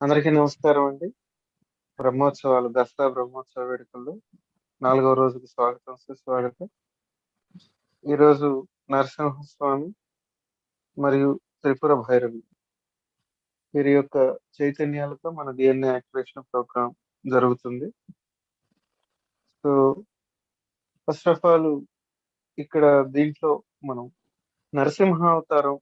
అందరికీ నమస్కారం అండి. బ్రహ్మోత్సవాలు, దసరా బ్రహ్మోత్సవ వేడుకల్లో 4వ రోజుకి స్వాగతం, సుస్వాగతం. ఈరోజు నరసింహస్వామి మరియు త్రిపుర భైరవి వీరి యొక్క చైతన్యాలతో మన DNA యాక్టివేషన్ ప్రోగ్రామ్ జరుగుతుంది. సో, ఫస్ట్ ఆఫ్ ఆల్ ఇక్కడ దీంట్లో మనం నరసింహ అవతారం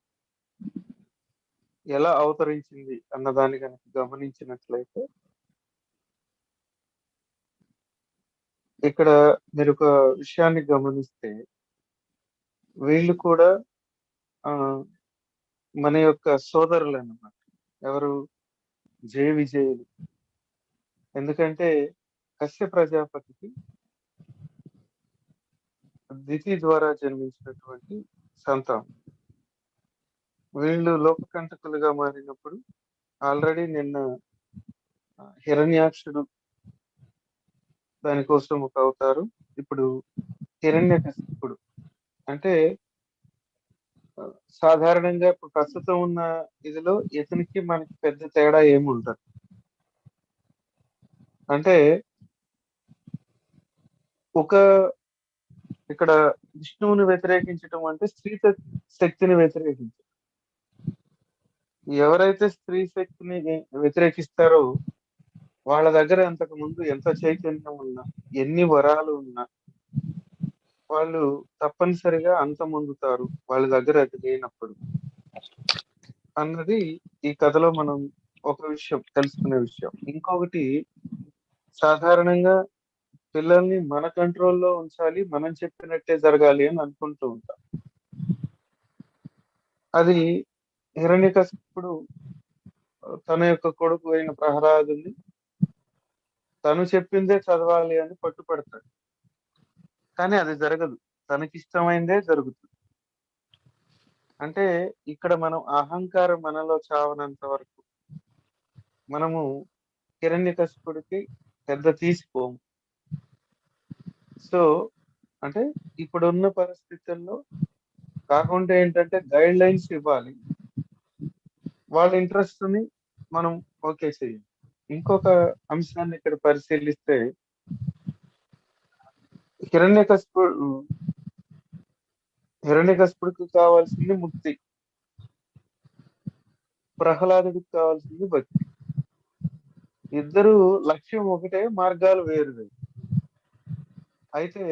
ఎలా అవతరించింది అన్నదాన్ని కనుక గమనించినట్లయితే, ఇక్కడ మీరు ఒక విషయాన్ని గమనిస్తే వీళ్ళు కూడా మన యొక్క సోదరులన్నమాట. ఎవరు? జయ విజయులు. ఎందుకంటే కశ్య ప్రజాపతికి దితి ద్వారా జన్మించినటువంటి సంతానం. వీళ్ళు లోకకంటకులుగా మారినప్పుడు ఆల్రెడీ నిన్న హిరణ్యాక్షుడు దానికోసం ఒక అవతారం. ఇప్పుడు హిరణ్యకశిపుడు. అంటే సాధారణంగా ఇప్పుడు ప్రస్తుతం ఉన్న ఇదిలో ఇతనికి మనకి పెద్ద తేడా ఏమి ఉండదు. అంటే ఒక ఇక్కడ విష్ణువుని వ్యతిరేకించటం అంటే స్త్రీ శక్తిని వ్యతిరేకించడం. ఎవరైతే స్త్రీ శక్తిని వ్యతిరేకిస్తారో వాళ్ళ దగ్గర అంతకు ముందు ఎంత చైతన్యం ఉన్నా, ఎన్ని వరాలు ఉన్నా వాళ్ళు తప్పనిసరిగా అంతమొందుతారు వాళ్ళ దగ్గర అది లేనప్పుడు అన్నది ఈ కథలో మనం ఒక విషయం తెలుసుకునే విషయం. ఇంకొకటి, సాధారణంగా పిల్లల్ని మన కంట్రోల్లో ఉంచాలి, మనం చెప్పినట్టే జరగాలి అని అనుకుంటూ ఉంటాం. అది హిరణ్యకశిపుడు తన యొక్క కొడుకు అయిన ప్రహ్లాదుని తను చెప్పిందే చదవాలి అని పట్టుపడతాడు. కానీ అది జరగదు, తనకిష్టమైందే జరుగుతుంది. అంటే ఇక్కడ మనం అహంకారం మనలో చావనంత వరకు మనము హిరణ్యకశిపుడికి పెద్ద తీసిపోము. సో అంటే ఇప్పుడున్న పరిస్థితుల్లో కాకుండా ఏంటంటే గైడ్ లైన్స్ ఇవ్వాలి, వాళ్ళ ఇంట్రెస్ట్ ని మనం ఓకే చేయాలి. ఇంకొక అంశాన్ని ఇక్కడ పరిశీలిస్తే హిరణ్యకశిపుడికి కావాల్సింది ముక్తి, ప్రహ్లాదుడికి కావాల్సింది భక్తి. ఇద్దరు లక్ష్యం ఒకటే, మార్గాలు వేరు వేరు. అయితే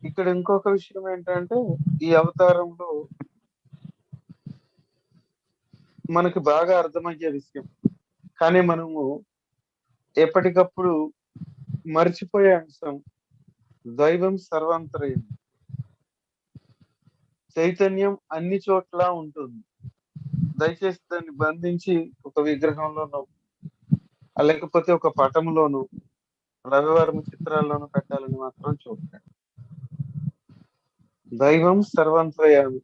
ఇక్కడ ఇంకొక విషయం ఏంటంటే ఈ అవతారంలో మనకి బాగా అర్థమయ్యే విషయం, కానీ మనము ఎప్పటికప్పుడు మర్చిపోయే అంశం, దైవం సర్వాంతర్యం. చైతన్యం అన్ని చోట్ల ఉంటుంది. దయచేసి దాన్ని బంధించి ఒక విగ్రహంలోనో లేకపోతే ఒక పటంలోను రవివర్మ చిత్రాల్లోనూ పెట్టాలని మాత్రం చూడండి. దైవం సర్వాంతర్యామి,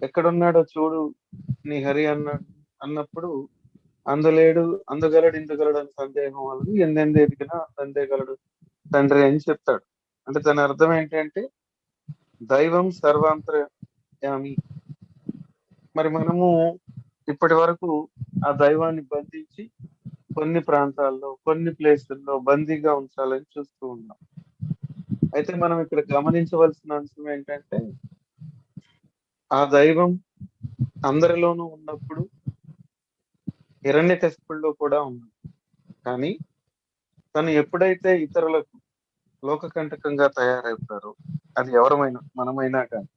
ఎక్కడున్నాడో చూడు నీ హరి అన్నప్పుడు అందులేడు, అందుగలడు, ఇందుగలడు అని సందేహం వాళ్ళదు, ఎందెందు ఎదిగినా అందేగలడు తండ్రి అని చెప్తాడు. అంటే దాని అర్థం ఏంటంటే దైవం సర్వాంతర్యామి. మరి మనము ఇప్పటి వరకు ఆ దైవాన్ని బంధించి కొన్ని ప్రాంతాల్లో, కొన్ని ప్లేసుల్లో బందీగా ఉంచాలని చూస్తూ ఉన్నాం. అయితే మనం ఇక్కడ గమనించవలసిన అంశం ఏంటంటే ఆ దైవం అందరిలోనూ ఉన్నప్పుడు హిరణ్యకశిపుడిలో కూడా ఉంది. కానీ తను ఎప్పుడైతే ఇతరులకు లోకకంటకంగా తయారవుతారో, అది ఎవరమైనా మనమైనా కానీ,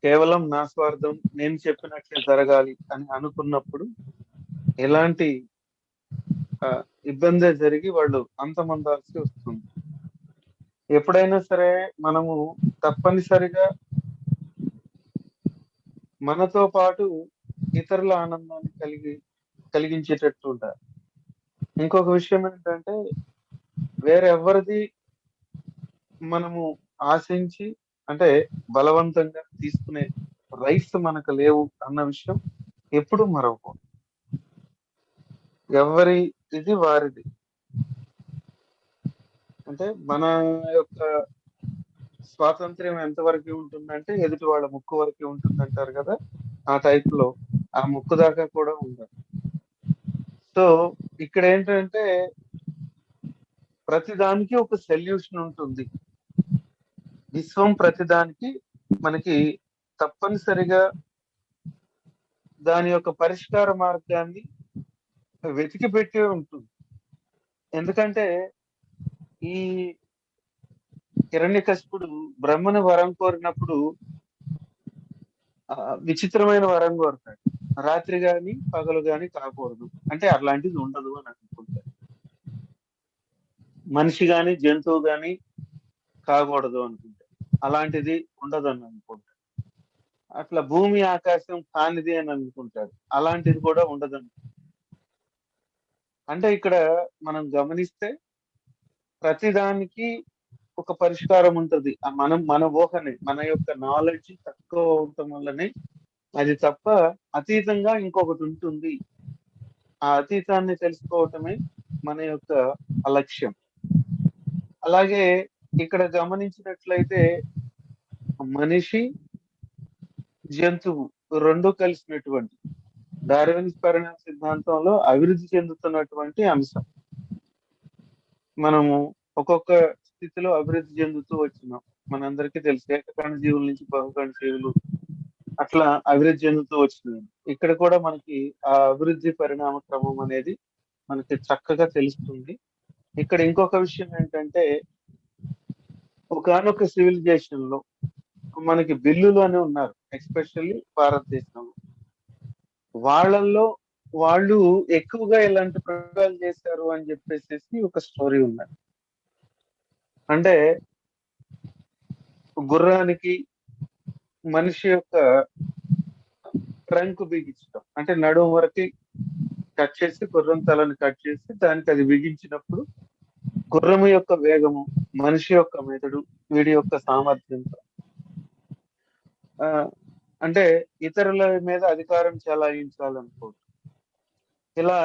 కేవలం నా స్వార్థం, నేను చెప్పినట్లే జరగాలి అని అనుకున్నప్పుడు ఎలాంటి ఇబ్బందే జరిగి వాళ్ళు అంతమొందాల్సి వస్తుంది. ఎప్పుడైనా సరే మనము తప్పనిసరిగా మనతో పాటు ఇతరుల ఆనందాన్ని కలిగించేటట్టు ఉంటారు. ఇంకొక విషయం ఏంటంటే వేరెవరిది మనము ఆశించి అంటే బలవంతంగా తీసుకునే రైట్స్ మనకు లేవు అన్న విషయం ఎప్పుడు మరవకూడదు. ఎవరి ఇది వారిది. అంటే మన యొక్క స్వాతంత్ర్యం ఎంతవరకు ఉంటుందంటే ఎదుటి వాళ్ళ ముక్కు వరకు ఉంటుంది అంటారు కదా, ఆ టైప్ లో ఆ ముక్కు దాకా కూడా ఉండదు. సో ఇక్కడ ఏంటంటే ప్రతిదానికి ఒక సొల్యూషన్ ఉంటుంది. విశ్వం ప్రతిదానికి మనకి తప్పనిసరిగా దాని యొక్క పరిష్కార మార్గాన్ని వెతికి పెట్టే ఉంటుంది. ఎందుకంటే ఈ హిరణ్యకశిపుడు బ్రహ్మను వరం కోరినప్పుడు విచిత్రమైన వరం కోరతాడు. రాత్రి గాని పగలు గాని కాకూడదు, అంటే అలాంటిది ఉండదు అని అనుకుంటాడు. మనిషి గాని జంతువు గాని కాకూడదు అనుకుంటాడు, అలాంటిది ఉండదు అని అనుకుంటాడు. అట్లా భూమి ఆకాశం కానిది అని అనుకుంటాడు, అలాంటిది కూడా ఉండదని. అంటే ఇక్కడ మనం గమనిస్తే ప్రతిదానికి ఒక పరిష్కారం ఉంటది. మన ఊహని, మన యొక్క నాలెడ్జ్ తక్కువ అవటం వల్లనే అది తప్ప అతీతంగా ఇంకొకటి ఉంటుంది. ఆ అతీతాన్ని తెలుసుకోవటమే మన యొక్క లక్ష్యం. అలాగే ఇక్కడ గమనించినట్లయితే మనిషి జంతువు రెండు కలిసినటువంటి డార్విన్ పరిణామ సిద్ధాంతంలో అభివృద్ధి చెందుతున్నటువంటి అంశం. మనము ఒక్కొక్క స్థితిలో అభివృద్ధి చెందుతూ వచ్చినాం. మనందరికీ తెలుసు, ఏకకణ జీవుల నుంచి బహుకణ జీవులు అట్లా అభివృద్ధి చెందుతూ వచ్చినాయి. ఇక్కడ కూడా మనకి ఆ అభివృద్ధి పరిణామ క్రమం అనేది మనకి చక్కగా తెలుస్తుంది. ఇక్కడ ఇంకొక విషయం ఏంటంటే ఒకానొక సివిలైజేషన్ లో మనకి బిల్లులు అని ఉన్నారు, ఎస్పెషల్లీ భారతదేశంలో. వాళ్ళల్లో వాళ్ళు ఎక్కువగా ఇలాంటి ప్రయోగాలు చేశారు అని చెప్పేసి ఒక స్టోరీ ఉన్నది. అంటే గుర్రానికి మనిషి యొక్క ట్రంక్ బిగించడం, అంటే నడుము వరకు కట్ చేసి గుర్రం తలని కట్ చేసి దానికి అది బిగించినప్పుడు గుర్రం యొక్క వేగము, మనిషి యొక్క మెదడు, వీడి యొక్క సామర్థ్యంతో అంటే ఇతరుల మీద అధికారం చెలాయించాలనుకోవచ్చు. ఇలా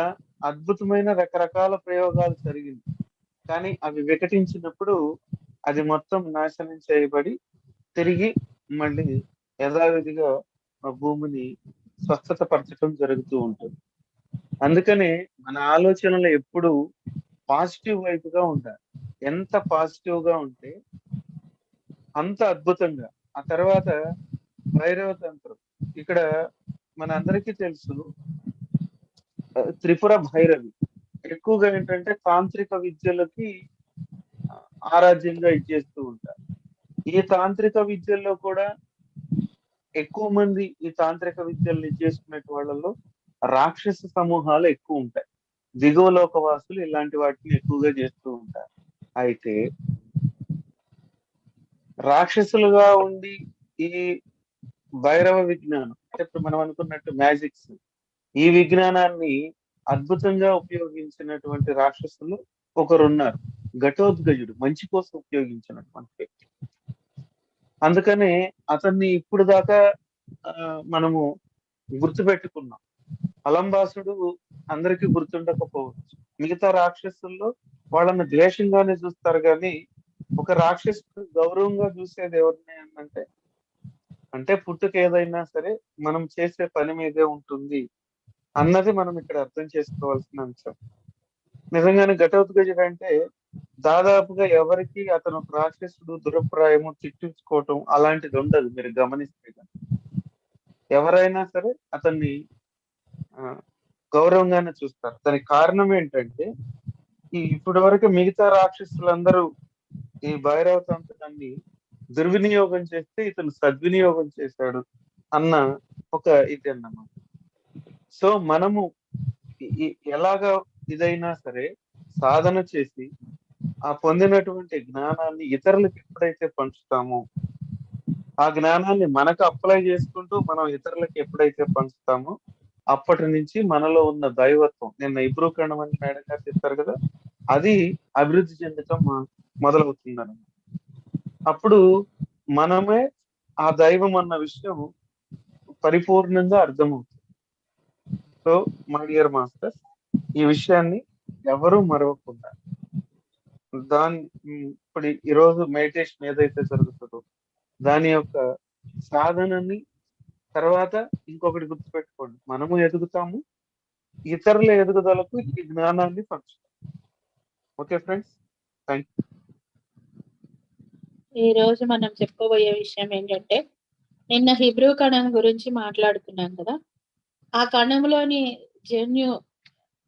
అద్భుతమైన రకరకాల ప్రయోగాలు జరిగింది. కానీ అవి వికటించినప్పుడు అది మొత్తం నాశనం చేయబడి తిరిగి మళ్ళీ యథావిధిగా భూమిని స్వస్థత పరచడం జరుగుతూ ఉంటుంది. అందుకనే మన ఆలోచనలు ఎప్పుడు పాజిటివ్ వైపుగా ఉండాలి. ఎంత పాజిటివ్ గా ఉంటే అంత అద్భుతంగా. ఆ తర్వాత భైరవ తంత్రం. ఇక్కడ మన అందరికీ తెలుసు త్రిపుర భైరవి ఎక్కువగా ఏంటంటే తాంత్రిక విద్యలకి ఆరాధ్యంగా ఇచ్చేస్తూ ఉంటారు. ఈ తాంత్రిక విద్యల్లో కూడా ఎక్కువ మంది ఈ తాంత్రిక విద్యల్ని చేసుకునే వాళ్ళలో రాక్షస సమూహాలు ఎక్కువ ఉంటాయి. దిగువ లోకవాసులు ఇలాంటి వాటిని ఎక్కువగా చేస్తూ ఉంటారు. అయితే రాక్షసులుగా ఉండి ఈ భైరవ విజ్ఞానం, ఇప్పుడు మనం అనుకున్నట్టు మ్యాజిక్స్, ఈ విజ్ఞానాన్ని అద్భుతంగా ఉపయోగించినటువంటి రాక్షసులు ఒకరున్నారు. ఘటోద్గజుడు మంచి కోసం ఉపయోగించినటువంటి వ్యక్తి. అందుకనే అతన్ని ఇప్పుడు దాకా మనము గుర్తుపెట్టుకున్నాం. అలంబాసుడు అందరికీ గుర్తుండకపోవచ్చు. మిగతా రాక్షసుల్లో వాళ్ళని ద్వేషంగానే చూస్తారు, కానీ ఒక రాక్షసుడు గౌరవంగా చూసేది ఎవరిని అంటే అంటే పుట్టుక ఏదైనా సరే మనం చేసే పని మీదే ఉంటుంది అన్నది మనం ఇక్కడ అర్థం చేసుకోవాల్సిన అంశం. నిజంగానే ఘటోత్కచుడు అంటే దాదాపుగా ఎవరికి అతను రాక్షసుడు దురప్రాయము తిట్టించుకోవటం అలాంటిది ఉండదు. మీరు గమనిస్తే ఎవరైనా సరే అతన్ని గౌరవంగానే చూస్తారు. దానికి కారణం ఏంటంటే ఇప్పటి వరకు మిగతా రాక్షసులందరూ ఈ భైరవ తంత్రాన్ని దుర్వినియోగం చేస్తే ఇతను సద్వినియోగం చేశాడు అన్న ఒక ఇది అన్నమాట. సో మనము ఎలాగా ఇదైనా సరే సాధన చేసి ఆ పొందినటువంటి జ్ఞానాన్ని ఇతరులకు ఎప్పుడైతే పంచుతామో, ఆ జ్ఞానాన్ని మనకు అప్లై చేసుకుంటూ మనం ఇతరులకు ఎప్పుడైతే పంచుతామో అప్పటి నుంచి మనలో ఉన్న దైవత్వం, నిన్న ఇబ్రూకరణం అని మేడం గారు చెప్పారు కదా, అది అభివృద్ధి చెందటం మొదలవుతుందని. అప్పుడు మనమే ఆ దైవం అన్న విషయం పరిపూర్ణంగా అర్థమవుతుంది. సో మై డియర్ మాస్టర్, ఈ విషయాన్ని ఎవరూ మరవకుండా ఇప్పుడు ఈరోజు మెడిటేషన్ ఏదైతే జరుగుతుందో దాని యొక్క సాధనని తర్వాత ఇంకొకటి గుర్తుపెట్టుకోండి, మనము ఎదుగుతాము, ఇతరుల ఎదుగుదలకు ఈ జ్ఞానాన్ని పంచుతాం. Okay friends, thank you. ఈ రోజు మనం చెప్పుకోబోయే విషయం ఏంటంటే, నిన్న హిబ్రూ కణం గురించి మాట్లాడుకున్నాం కదా. ఆ కణంలోని జన్యు,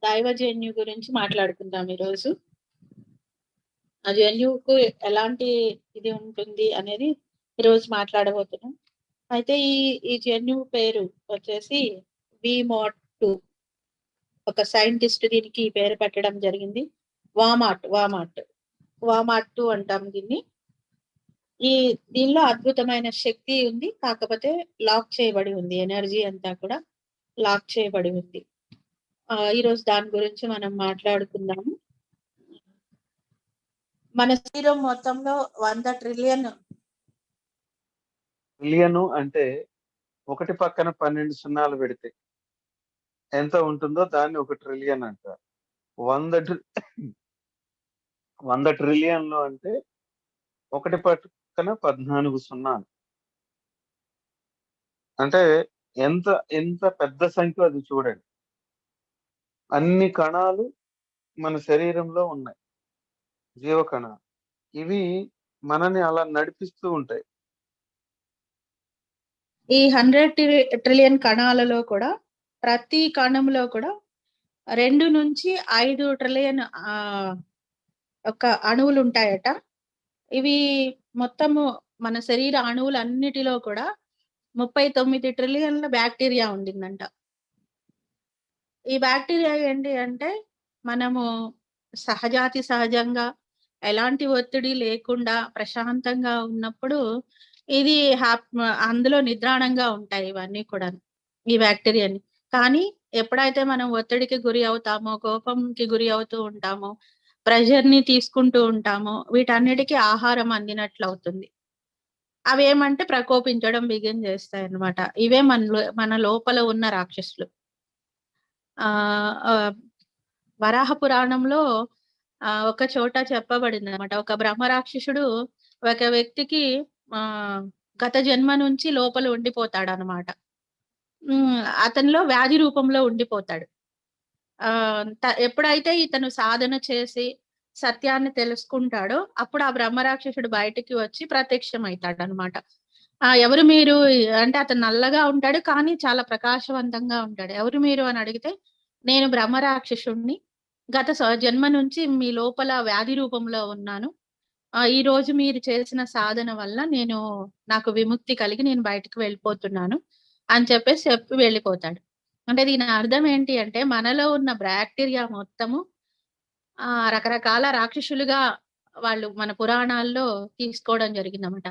దైవ జన్యు గురించి మాట్లాడుకుందాం ఈరోజు. ఆ జన్యువుకు ఎలాంటి ఇది ఉంటుంది అనేది ఈరోజు మాట్లాడబోతున్నాం. అయితే ఈ జన్యువు పేరు వచ్చేసి VMAT2. ఒక సైంటిస్ట్ దీనికి ఈ పేరు పెట్టడం జరిగింది. వామాట్ 2 అంటాం దీన్ని. దీనిలో అద్భుతమైన శక్తి ఉంది, కాకపోతే లాక్ చేయబడి ఉంది. ఎనర్జీ అంతా కూడా లాక్ చేయబడి ఉంది. ఈరోజు దాని గురించి మనం మాట్లాడుకుందాము. మన శరీరం మొత్తంలో 100 ట్రిలియన్ అంటే ఒకటి పక్కన 12 సున్నాలు పెడితే ఎంత ఉంటుందో దాన్ని 1 ట్రిలియన్ అంటారు. 100 ట్రిలియన్లు అంటే ఒకటి పక్కన 14 సున్నాలు. అంటే ఎంత ఎంత పెద్ద సంఖ్య అది చూడండి. అన్ని కణాలు మన శరీరంలో ఉన్నాయి, జీవ కణాలు. ఇవి మనని అలా నడిపిస్తూ ఉంటాయి. ఈ 100 ట్రిలియన్ కణాలలో కూడా ప్రతి కణంలో కూడా 2 నుంచి 5 ట్రిలియన్ ఒక అణువులు ఉంటాయట. ఇవి మొత్తము మన శరీర అణువులన్నిటిలో కూడా 39 ట్రిలియన్ల బ్యాక్టీరియా ఉండిందంట. ఈ బ్యాక్టీరియా ఏంటి అంటే, మనము సహజంగా ఎలాంటి ఒత్తిడి లేకుండా ప్రశాంతంగా ఉన్నప్పుడు ఇది అందులో నిద్రాణంగా ఉంటాయి ఇవన్నీ కూడా, ఈ బ్యాక్టీరియాని. కానీ ఎప్పుడైతే మనం ఒత్తిడికి గురి అవుతామో, కోపంకి గురి అవుతూ ఉంటామో, ప్రెషర్ని తీసుకుంటూ ఉంటామో, వీటన్నిటికీ ఆహారం అందినట్లు అవుతుంది. అవేమంటే ప్రకోపించడం బిగిన్ చేస్తాయి అన్నమాట. ఇవే మన లోపల ఉన్న రాక్షసులు. వరాహ పురాణంలో ఒక చోట చెప్పబడింది అనమాట. ఒక బ్రహ్మరాక్షసుడు ఒక వ్యక్తికి గత జన్మ నుంచి లోపల ఉండిపోతాడు అనమాట. అతనిలో వ్యాధి రూపంలో ఉండిపోతాడు. ఎప్పుడైతే ఇతను సాధన చేసి సత్యాన్ని తెలుసుకుంటాడో అప్పుడు ఆ బ్రహ్మరాక్షసుడు బయటికి వచ్చి ప్రత్యక్షం అవుతాడు అనమాట. ఎవరు మీరు అంటే, అతను నల్లగా ఉంటాడు కానీ చాలా ప్రకాశవంతంగా ఉంటాడు. ఎవరు మీరు అని అడిగితే, నేను బ్రహ్మరాక్షసుడిని, గత జన్మ నుంచి మీ లోపల వ్యాధి రూపంలో ఉన్నాను. ఈ రోజు మీరు చేసిన సాధన వల్ల నాకు విముక్తి కలిగి నేను బయటకు వెళ్ళిపోతున్నాను అని చెప్పేసి చెప్పి వెళ్ళిపోతాడు. అంటే దీని అర్థం ఏంటి అంటే, మనలో ఉన్న బ్యాక్టీరియా మొత్తము రకరకాల రాక్షసులుగా వాళ్ళు మన పురాణాల్లో తీసుకోవడం జరిగిందన్నమాట.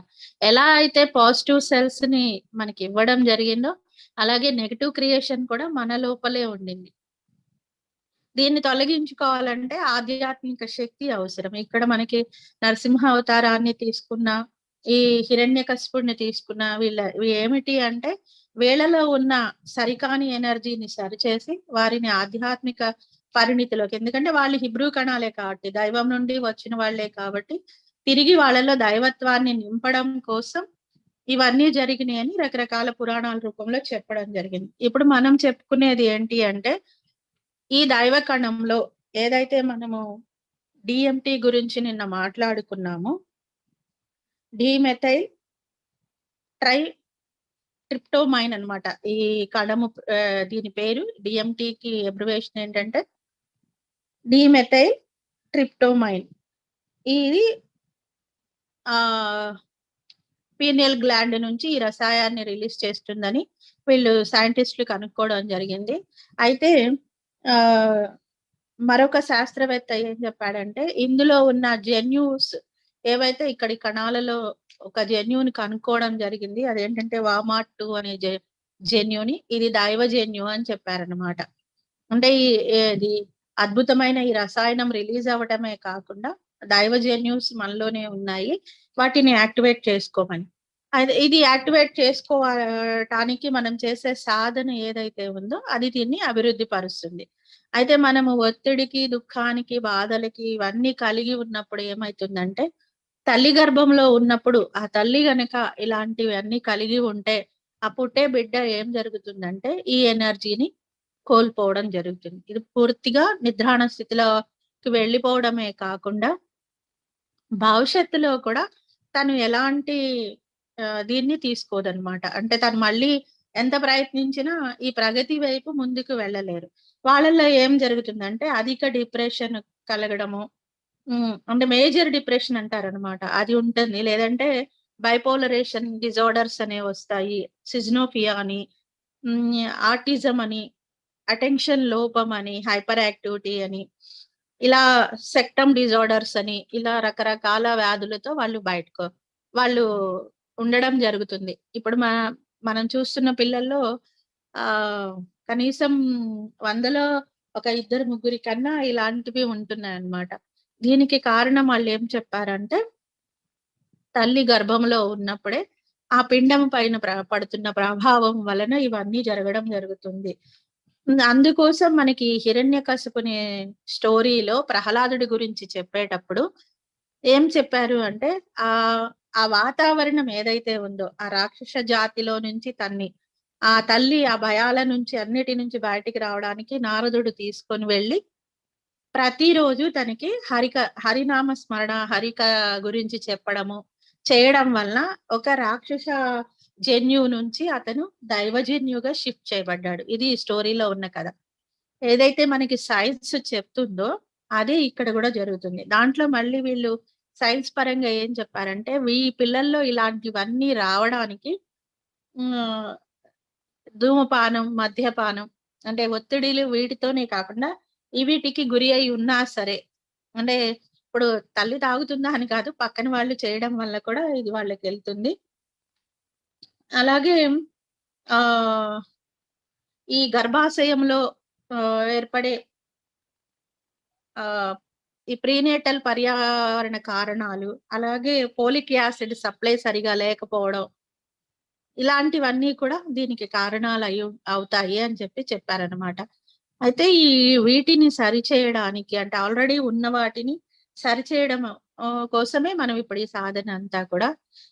ఎలా అయితే పాజిటివ్ సెల్స్ ని మనకి ఇవ్వడం జరిగిందో, అలాగే నెగటివ్ క్రియేషన్ కూడా మన లోపలే ఉండింది. దీన్ని తొలగించుకోవాలంటే ఆధ్యాత్మిక శక్తి అవసరం. ఇక్కడ మనకి నరసింహ అవతారాన్ని తీసుకున్న, ఈ హిరణ్యకశిపుడిని తీసుకున్న, ఏమిటి అంటే, వీళ్ళలో ఉన్న సరికాని ఎనర్జీని సరిచేసి వారిని ఆధ్యాత్మిక పరిణితిలోకి, ఎందుకంటే వాళ్ళు హిబ్రూ కణాలే కాబట్టి, దైవం నుండి వచ్చిన వాళ్లే కాబట్టి, తిరిగి వాళ్ళలో దైవత్వాన్ని నింపడం కోసం ఇవన్నీ జరిగినాయి అని రకరకాల పురాణాల రూపంలో చెప్పడం జరిగింది. ఇప్పుడు మనం చెప్పుకునేది ఏంటి అంటే, ఈ దైవ కణంలో ఏదైతే మనము DMT గురించి నిన్న మాట్లాడుకున్నామో, డిమెథైల్ ట్రిప్టోమైన్ అన్నమాట ఈ కణము. దీని పేరు DMTకి అబ్రివేషన్ ఏంటంటే డిమెథైల్ ట్రిప్టోమైన్. ఇది పీనియల్ గ్లాండ్ నుంచి ఈ రసాయాన్ని రిలీజ్ చేస్తుందని వీళ్ళు సైంటిస్టులు కనుక్కోవడం జరిగింది. అయితే మరొక శాస్త్రవేత్త ఏం చెప్పాడంటే, ఇందులో ఉన్న జన్యూస్ ఏవైతే ఇక్కడి కణాలలో ఒక జన్యుని కనుక్కోవడం జరిగింది. అదేంటంటే వామాట్ 2 అనే జన్యుని, ఇది దైవ జన్యు అని చెప్పారనమాట. అంటే ఇది అద్భుతమైన ఈ రసాయనం రిలీజ్ అవ్వటమే కాకుండా దైవ జన్యూస్ మనలోనే ఉన్నాయి, వాటిని యాక్టివేట్ చేసుకోమని. ఇది యాక్టివేట్ చేసుకోవటానికి మనం చేసే సాధన ఏదైతే ఉందో అది దీన్ని అభివృద్ధి పరుస్తుంది. అయితే మనము ఒత్తిడికి, దుఃఖానికి, బాధలకి ఇవన్నీ కలిగి ఉన్నప్పుడు ఏమైతుందంటే, తల్లి గర్భంలో ఉన్నప్పుడు ఆ తల్లి గనక ఇలాంటివన్నీ కలిగి ఉంటే ఆ పుట్టే బిడ్డ ఏం జరుగుతుందంటే ఈ ఎనర్జీని కోల్పోవడం జరుగుతుంది. ఇది పూర్తిగా నిద్రాణ స్థితిలోకి వెళ్ళిపోవడమే కాకుండా భవిష్యత్తులో కూడా తను ఎలాంటి దీన్ని తీసుకోదనమాట. అంటే తను మళ్ళీ ఎంత ప్రయత్నించినా ఈ ప్రగతి వైపు ముందుకు వెళ్ళలేరు. వాళ్ళలో ఏం జరుగుతుందంటే అధిక డిప్రెషన్ కలగడము, అంటే మేజర్ డిప్రెషన్ అంటారనమాట. అది ఉంటుంది. లేదంటే బైపోలరేషన్ డిజార్డర్స్ అనేవొస్తాయి. సిజ్నోఫియా అని, ఆటిజం అని, అటెన్షన్ లోపం అని, హైపర్ యాక్టివిటీ అని, ఇలా సెక్టమ్ డిజార్డర్స్ అని, ఇలా రకరకాల వ్యాధులతో వాళ్ళు ఉండడం జరుగుతుంది. ఇప్పుడు మనం చూస్తున్న పిల్లల్లో కనీసం 100లో ఒక ఇద్దరు ముగ్గురి కన్నా ఇలాంటివి ఉంటున్నాయన్నమాట. దీనికి కారణం వాళ్ళేం చెప్పారంటే, తల్లి గర్భంలో ఉన్నప్పుడే ఆ పిండం పైన పడుతున్న ప్రభావం వలన ఇవన్నీ జరగడం జరుగుతుంది. అందుకోసం మనకి హిరణ్యకశిపుని స్టోరీలో ప్రహ్లాదుడి గురించి చెప్పేటప్పుడు ఏం చెప్పారు అంటే, ఆ వాతావరణం ఏదైతే ఉందో ఆ రాక్షస జాతిలో నుంచి ఆ తల్లి ఆ భయాల నుంచి అన్నిటి నుంచి బయటికి రావడానికి నారదుడు తీసుకొని వెళ్ళి ప్రతిరోజు తనకి హరినామ స్మరణ, గురించి చేయడం వలన ఒక రాక్షస జన్యువు నుంచి అతను దైవజన్యుగా షిఫ్ట్ చేయబడ్డాడు. ఇది ఈ స్టోరీలో ఉన్న కథ. ఏదైతే మనకి సైన్స్ చెప్తుందో అదే ఇక్కడ కూడా జరుగుతుంది. దాంట్లో మళ్ళీ వీళ్ళు సైన్స్ పరంగా ఏం చెప్పారంటే, ఈ పిల్లల్లో ఇలాంటివన్నీ రావడానికి ధూమపానం, మద్యపానం, అంటే ఒత్తిడిలు వీటితోనే కాకుండా వీటికి గురి అయి ఉన్నా సరే, అంటే ఇప్పుడు తల్లి తాగుతుందా అని కాదు, పక్కన వాళ్ళు చేయడం వల్ల కూడా ఇది వాళ్ళకెళ్తుంది. అలాగే ఈ గర్భాశయంలో ఏర్పడే ఈ ప్రీనేటల్ పర్యావరణ కారణాలు, అలాగే ఫోలిక్ యాసిడ్ సప్లై సరిగా లేకపోవడం, ఇలాంటివన్నీ కూడా దీనికి కారణాలు అవుతాయి అని చెప్పారనమాట. అయితే వీటిని సరిచేయడానికి, అంటే ఆల్రెడీ ఉన్న వాటిని సరిచేయడం కోసమే మనం ఇప్పుడు ఈ సాధన అంతా కూడా.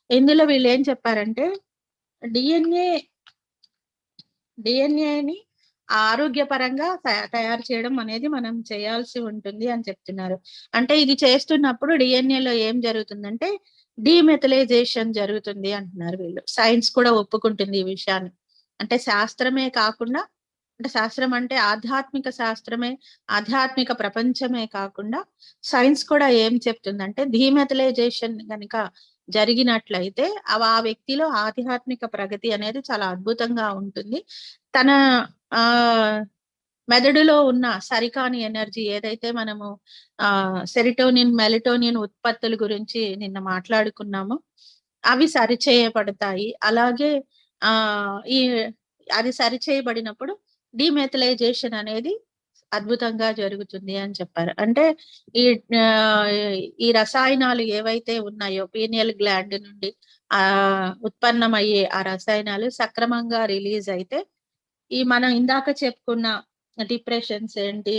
ఇందులో వీళ్ళు ఏం చెప్పారంటే, డిఎన్ఏని ఆరోగ్యపరంగా తయారు చేయడం అనేది మనం చేయాల్సి ఉంటుంది అని చెప్తున్నారు. అంటే ఇది చేస్తున్నప్పుడు డిఎన్ఏలో ఏం జరుగుతుందంటే డీమెథిలైజేషన్ జరుగుతుంది అంటున్నారు వీళ్ళు. సైన్స్ కూడా ఒప్పుకుంటుంది ఈ విషయాన్ని. అంటే శాస్త్రమే కాకుండా, అంటే శాస్త్రం అంటే ఆధ్యాత్మిక శాస్త్రమే, ఆధ్యాత్మిక ప్రపంచమే కాకుండా సైన్స్ కూడా ఏం చెప్తుందంటే, డీమెథిలైజేషన్ గనుక జరిగినట్లయితే ఆ వ్యక్తిలో ఆధ్యాత్మిక ప్రగతి అనేది చాలా అద్భుతంగా ఉంటుంది. తన మెదడులో ఉన్న సరికాని ఎనర్జీ ఏదైతే మనము సెరిటోనిన్, మెలటోనిన్ ఉత్పత్తుల గురించి నిన్న మాట్లాడుకున్నామో అవి సరిచేయబడతాయి. అలాగే అది సరిచేయబడినప్పుడు డీమెథిలైజేషన్ అనేది అద్భుతంగా జరుగుతుంది అని చెప్పారు. అంటే ఈ రసాయనాలు ఏవైతే ఉన్నాయో పీనియల్ గ్లాండ్ నుండి ఉత్పన్నమయ్యే ఆ రసాయనాలు సక్రమంగా రిలీజ్ అయితే మనం ఇందాక చెప్పుకున్న డిప్రెషన్స్ ఏంటి,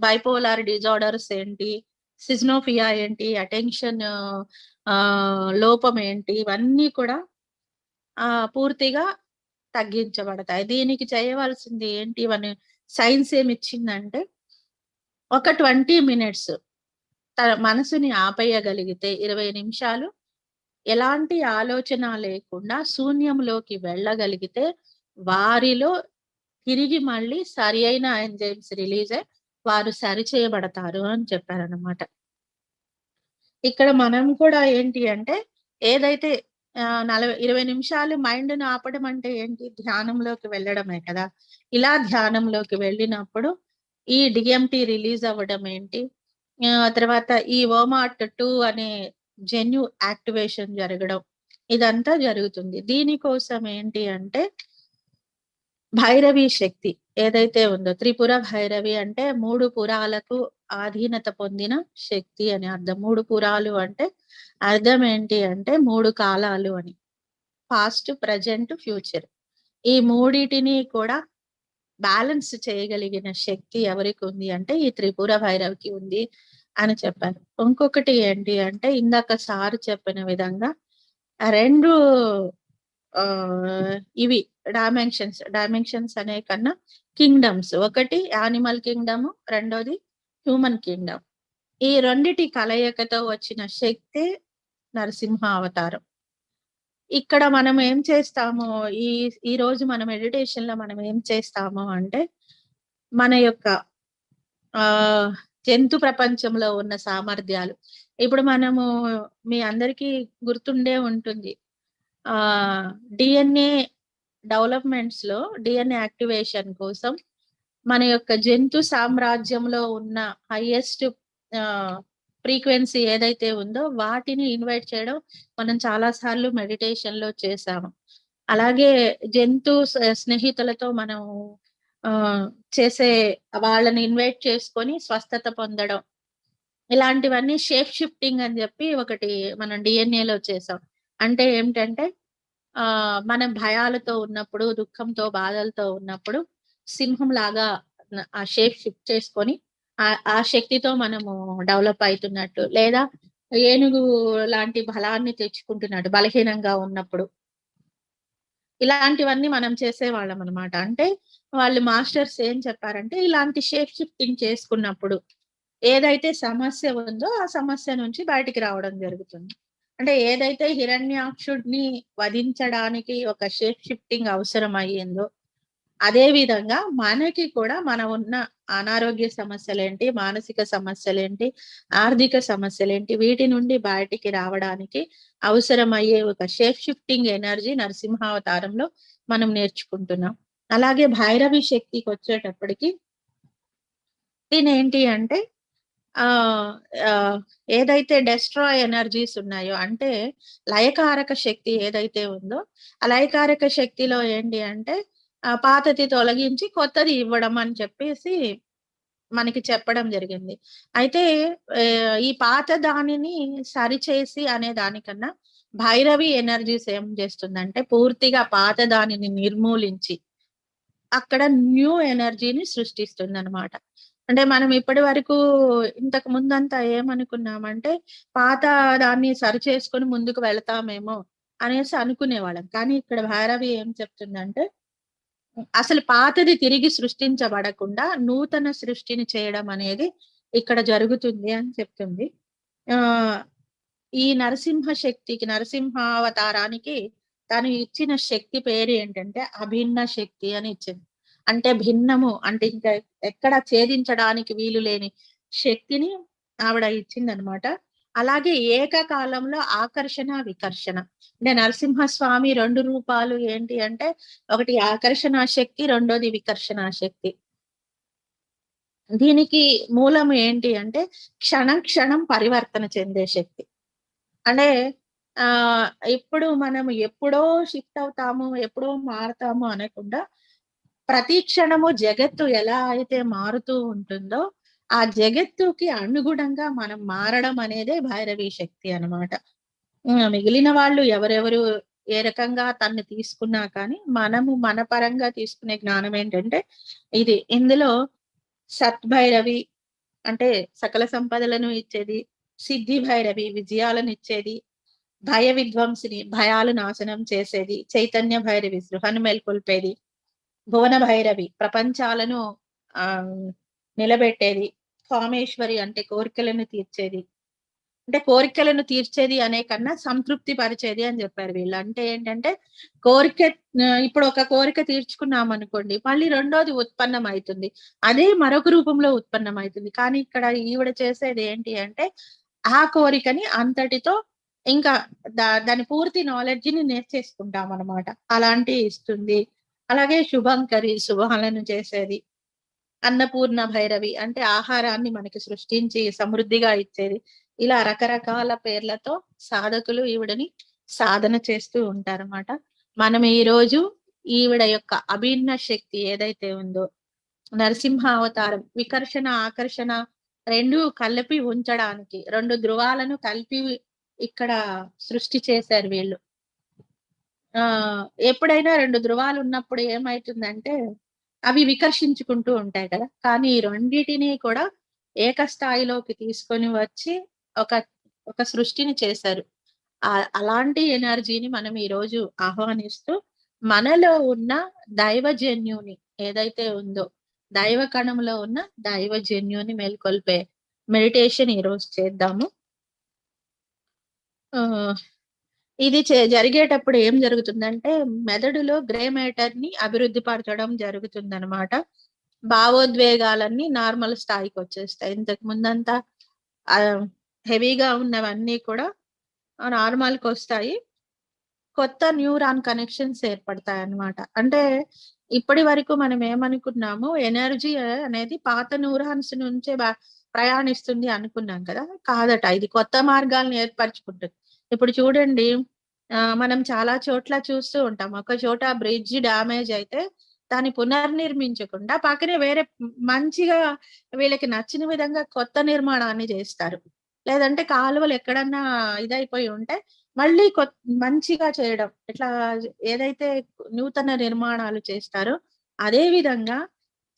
బైపోలార్ డిజార్డర్స్ ఏంటి, సిజ్నోఫియా ఏంటి, అటెన్షన్ లోపం ఏంటి, ఇవన్నీ కూడా పూర్తిగా తగ్గించబడతాయి. దీనికి చేయవలసింది ఏంటి అని సైన్స్ ఏమిచ్చిందంటే, ఒక 20 మినిట్స్ మనసుని ఆపేయగలిగితే 20 నిమిషాలు ఎలాంటి ఆలోచన లేకుండా శూన్యంలోకి వెళ్ళగలిగితే వారిలో తిరిగి మళ్ళీ సరి అయిన ఎంజైమ్స్ రిలీజ్ అయ్యి వారు సరిచేయబడతారు అని చెప్పారనమాట. ఇక్కడ మనం కూడా ఏంటి అంటే, ఏదైతే 20 నిమిషాలు మైండ్‌ని ఆపడం అంటే ఏంటి? ధ్యానంలోకి వెళ్ళడమే కదా! ఇలా ధ్యానంలోకి వెళ్ళినప్పుడు ఈ డిఎంటి రిలీజ్ అవ్వడం ఏంటి, తర్వాత ఈ వోమాట్2 అనే జన్యు యాక్టివేషన్ జరగడం, ఇదంతా జరుగుతుంది. దీనికోసం ఏంటి అంటే, భైరవి శక్తి ఏదైతే ఉందో, త్రిపుర భైరవి అంటే 3 పురాలకు ఆధీనత పొందిన శక్తి అని అర్థం. 3 పురాలు అంటే అర్థం ఏంటి అంటే 3 కాలాలు అని. Past, present, future. ఈ మూడిటిని కూడా బ్యాలెన్స్ చేయగలిగిన శక్తి ఎవరికి ఉంది అంటే ఈ త్రిపుర భైరవికి ఉంది అని చెప్పారు. ఇంకొకటి ఏంటి అంటే, ఇందాక సార్ చెప్పిన విధంగా 2 ఇవి డైమెన్షన్స్ అనే కన్నా కింగ్డమ్స్. ఒకటి యానిమల్ కింగ్డమ్, రెండోది హ్యూమన్ కింగ్డమ్. ఈ రెండిటి కలయికతో వచ్చిన శక్తి నరసింహ అవతారం. ఇక్కడ మనం ఏం చేస్తాము, ఈ ఈ రోజు మన మెడిటేషన్ లో మనం ఏం చేస్తాము అంటే మన యొక్క జంతు ప్రపంచంలో ఉన్న సామర్థ్యాలు. ఇప్పుడు మనము మీ అందరికీ గుర్తుండే ఉంటుంది, డిఎన్ఏ డెవలప్మెంట్స్ లో డిఎన్ఏ యాక్టివేషన్ కోసం మన యొక్క జంతు సామ్రాజ్యంలో ఉన్న హైయెస్ట్ ఫ్రీక్వెన్సీ ఏదైతే ఉందో వాటిని ఇన్వైట్ చేయడం మనం చాలా సార్లు మెడిటేషన్ లో చేసాము. అలాగే జంతు స్నేహితులతో మనం చేసే వాళ్ళని ఇన్వైట్ చేసుకొని స్వస్థత పొందడం, ఇలాంటివన్నీ షేప్ షిఫ్టింగ్ అని చెప్పి ఒకటి మనం డిఎన్ఏలో చేసాం. అంటే ఏమిటంటే మనం భయాలతో ఉన్నప్పుడు, దుఃఖంతో, బాధలతో ఉన్నప్పుడు సింహం లాగా ఆ షేప్ షిఫ్ట్ చేసుకొని ఆ శక్తితో మనము డెవలప్ అవుతున్నట్టు, లేదా ఏనుగు లాంటి బలాన్ని తెచ్చుకుంటున్నట్టు బలహీనంగా ఉన్నప్పుడు, ఇలాంటివన్నీ మనం చేసేవాళ్ళం అనమాట. అంటే వాళ్ళు మాస్టర్స్ ఏం చెప్పారంటే ఇలాంటి షేప్ షిఫ్టింగ్ చేసుకున్నప్పుడు ఏదైతే సమస్య ఉందో ఆ సమస్య నుంచి బయటికి రావడం జరుగుతుంది. అంటే ఏదైతే హిరణ్యాక్షుడిని వధించడానికి ఒక షేప్ షిఫ్టింగ్ అవసరం అయ్యిందో అదే విధంగా మనకి కూడా మన ఉన్న అనారోగ్య సమస్యలేంటి, మానసిక సమస్యలేంటి, ఆర్థిక సమస్యలేంటి, వీటి నుండి బయటికి రావడానికి అవసరమయ్యే ఒక షేప్ షిఫ్టింగ్ ఎనర్జీ నరసింహావతారంలో మనం నేర్చుకుంటున్నాం. అలాగే భైరవి శక్తికి వచ్చేటప్పటికి దీనేంటి అంటే ఏదైతే డెస్ట్రాయ్ ఎనర్జీస్ ఉన్నాయో, అంటే లయకారక శక్తి ఏదైతే ఉందో ఆ లయకారక శక్తిలో ఏంటి అంటే పాతది తొలగించి కొత్తది ఇవ్వడం అని చెప్పేసి మనకి చెప్పడం జరిగింది. అయితే ఈ పాత దానిని సరిచేసి అనే దానికన్నా భైరవి ఎనర్జీస్ ఏం చేస్తుందంటే పూర్తిగా పాత దానిని నిర్మూలించి అక్కడ న్యూ ఎనర్జీని సృష్టిస్తుంది అనమాట. అంటే మనం ఇప్పటి వరకు ఇంతకు ముందంతా ఏమనుకున్నామంటే పాత దాన్ని సరి చేసుకొని ముందుకు వెళతామేమో అనేసి అనుకునేవాళ్ళం. కానీ ఇక్కడ భైరవి ఏం చెప్తుందంటే అసలు పాతది తిరిగి సృష్టించబడకుండా నూతన సృష్టిని చేయడం అనేది ఇక్కడ జరుగుతుంది అని చెప్తుంది. ఈ నరసింహ శక్తికి, నరసింహావతారానికి తను ఇచ్చిన శక్తి పేరు ఏంటంటే అభిన్న శక్తి అని ఇచ్చింది. అంటే భిన్నము, అంటే ఇంకా ఎక్కడ ఛేదించడానికి వీలు లేని శక్తిని ఆవిడ ఇచ్చిందనమాట. అలాగే ఏకకాలంలో ఆకర్షణ, వికర్షణ. అంటే నరసింహస్వామి 2 రూపాలు ఏంటి అంటే ఒకటి ఆకర్షణ శక్తి, రెండోది వికర్షణ శక్తి. దీనికి మూలం ఏంటి అంటే క్షణం క్షణం పరివర్తన చెందే శక్తి. అంటే ఇప్పుడు మనం ఎప్పుడో షిఫ్ట్ అవుతాము, ఎప్పుడో మారుతాము అనకుండా ప్రతి క్షణము జగత్తు ఎలా అయితే మారుతూ ఉంటుందో ఆ జగత్తుకి అనుగుణంగా మనం మారడం అనేదే భైరవి శక్తి అన్నమాట. మిగిలిన వాళ్ళు ఎవరెవరు ఏ రకంగా తన్ని తీసుకున్నా కానీ మనము మన పరంగా తీసుకునే జ్ఞానం ఏంటంటే ఇది. ఇందులో సత్భైరవి అంటే సకల సంపదలను ఇచ్చేది, సిద్ధి భైరవి విజయాలను ఇచ్చేది, భయ విధ్వంసిని భయాలు నాశనం చేసేది, చైతన్య భైరవి సృహను మేల్కొల్పేది, భువన భైరవి ప్రపంచాలను నిలబెట్టేది, కామేశ్వరి అంటే కోరికలను తీర్చేది. అంటే కోరికలను తీర్చేది అనే కన్నా సంతృప్తి పరిచేది అని చెప్పారు వీళ్ళు. అంటే ఏంటంటే కోరిక, ఇప్పుడు ఒక కోరిక తీర్చుకున్నాం అనుకోండి, మళ్ళీ రెండోది ఉత్పన్నం అవుతుంది, అదే మరొక రూపంలో ఉత్పన్నం అవుతుంది. కానీ ఇక్కడ ఈవిడ చేసేది ఏంటి అంటే ఆ కోరికని అంతటితో ఇంకా దాని పూర్తి నాలెడ్జ్ ని నేర్చేసుకుంటాం అనమాట. అలాంటి ఇస్తుంది. అలాగే శుభంకరి శుభాలను చేసేది, అన్నపూర్ణ భైరవి అంటే ఆహారాన్ని మనకి సృష్టించి సమృద్ధిగా ఇచ్చేది. ఇలా రకరకాల పేర్లతో సాధకులు ఈవిడని సాధన చేస్తూ ఉంటారన్నమాట. మనం ఈ రోజు ఈవిడ యొక్క అభిన్న శక్తి ఏదైతే ఉందో నరసింహ అవతారం వికర్షణ ఆకర్షణ రెండు కలిపి ఉంచడానికి, 2 ధృవాలను కలిపి ఇక్కడ సృష్టి చేశారు వీళ్ళు. ఎప్పుడైనా 2 ధృవాలు ఉన్నప్పుడు ఏమైతుందంటే అవి వికర్షించుకుంటూ ఉంటాయి కదా. కానీ ఈ రెండిటిని కూడా ఏకస్థాయిలోకి తీసుకొని వచ్చి ఒక సృష్టిని చేశారు. అలాంటి ఎనర్జీని మనం ఈరోజు ఆహ్వానిస్తూ, మనలో ఉన్న దైవజన్యుని ఏదైతే ఉందో, దైవ కణంలో ఉన్న దైవజన్యుని మేల్కొల్పే మెడిటేషన్ ఈరోజు చేద్దాము. ఆహ్, ఇది జరిగేటప్పుడు ఏం జరుగుతుందంటే, మెదడులో గ్రే మ్యాటర్‌ని అభివృద్ధి పరచడం జరుగుతుందనమాట. భావోద్వేగాలన్నీ నార్మల్ స్థాయికొచ్చేస్తాయి. ఇంతకు ముందంతా ఆహ్, హెవీగా ఉన్నవన్నీ కూడా నార్మల్‌కొస్తాయి. కొత్త న్యూరాన్ కనెక్షన్స్ ఏర్పడతాయన్నమాట. అంటే ఇప్పటి వరకు మనం ఏమనుకున్నాము, ఎనర్జీ అనేది పాత న్యూరాన్స్ నుంచే ప్రయాణిస్తుంది అనుకున్నాం కదా! కాదట. ఇది కొత్త మార్గాలను ఏర్పరచుకుంటుంది. ఇప్పుడు చూడండి, మనం చాలా చోట్ల చూస్తూ ఉంటాం. ఒక చోట బ్రిడ్జ్ డ్యామేజ్ అయితే దాన్ని పునర్నిర్మించకుండా పక్కనే వేరే మంచిగా వీళ్ళకి నచ్చిన విధంగా కొత్త నిర్మాణాన్ని జేస్తారు. లేదంటే కాలువలు ఎక్కడన్నా ఇదైపోయి ఉంటే మళ్ళీ మంచిగా చేయడం. ఇట్లా ఏదైతే నూతన నిర్మాణాలు చేస్తారో, అదే విధంగా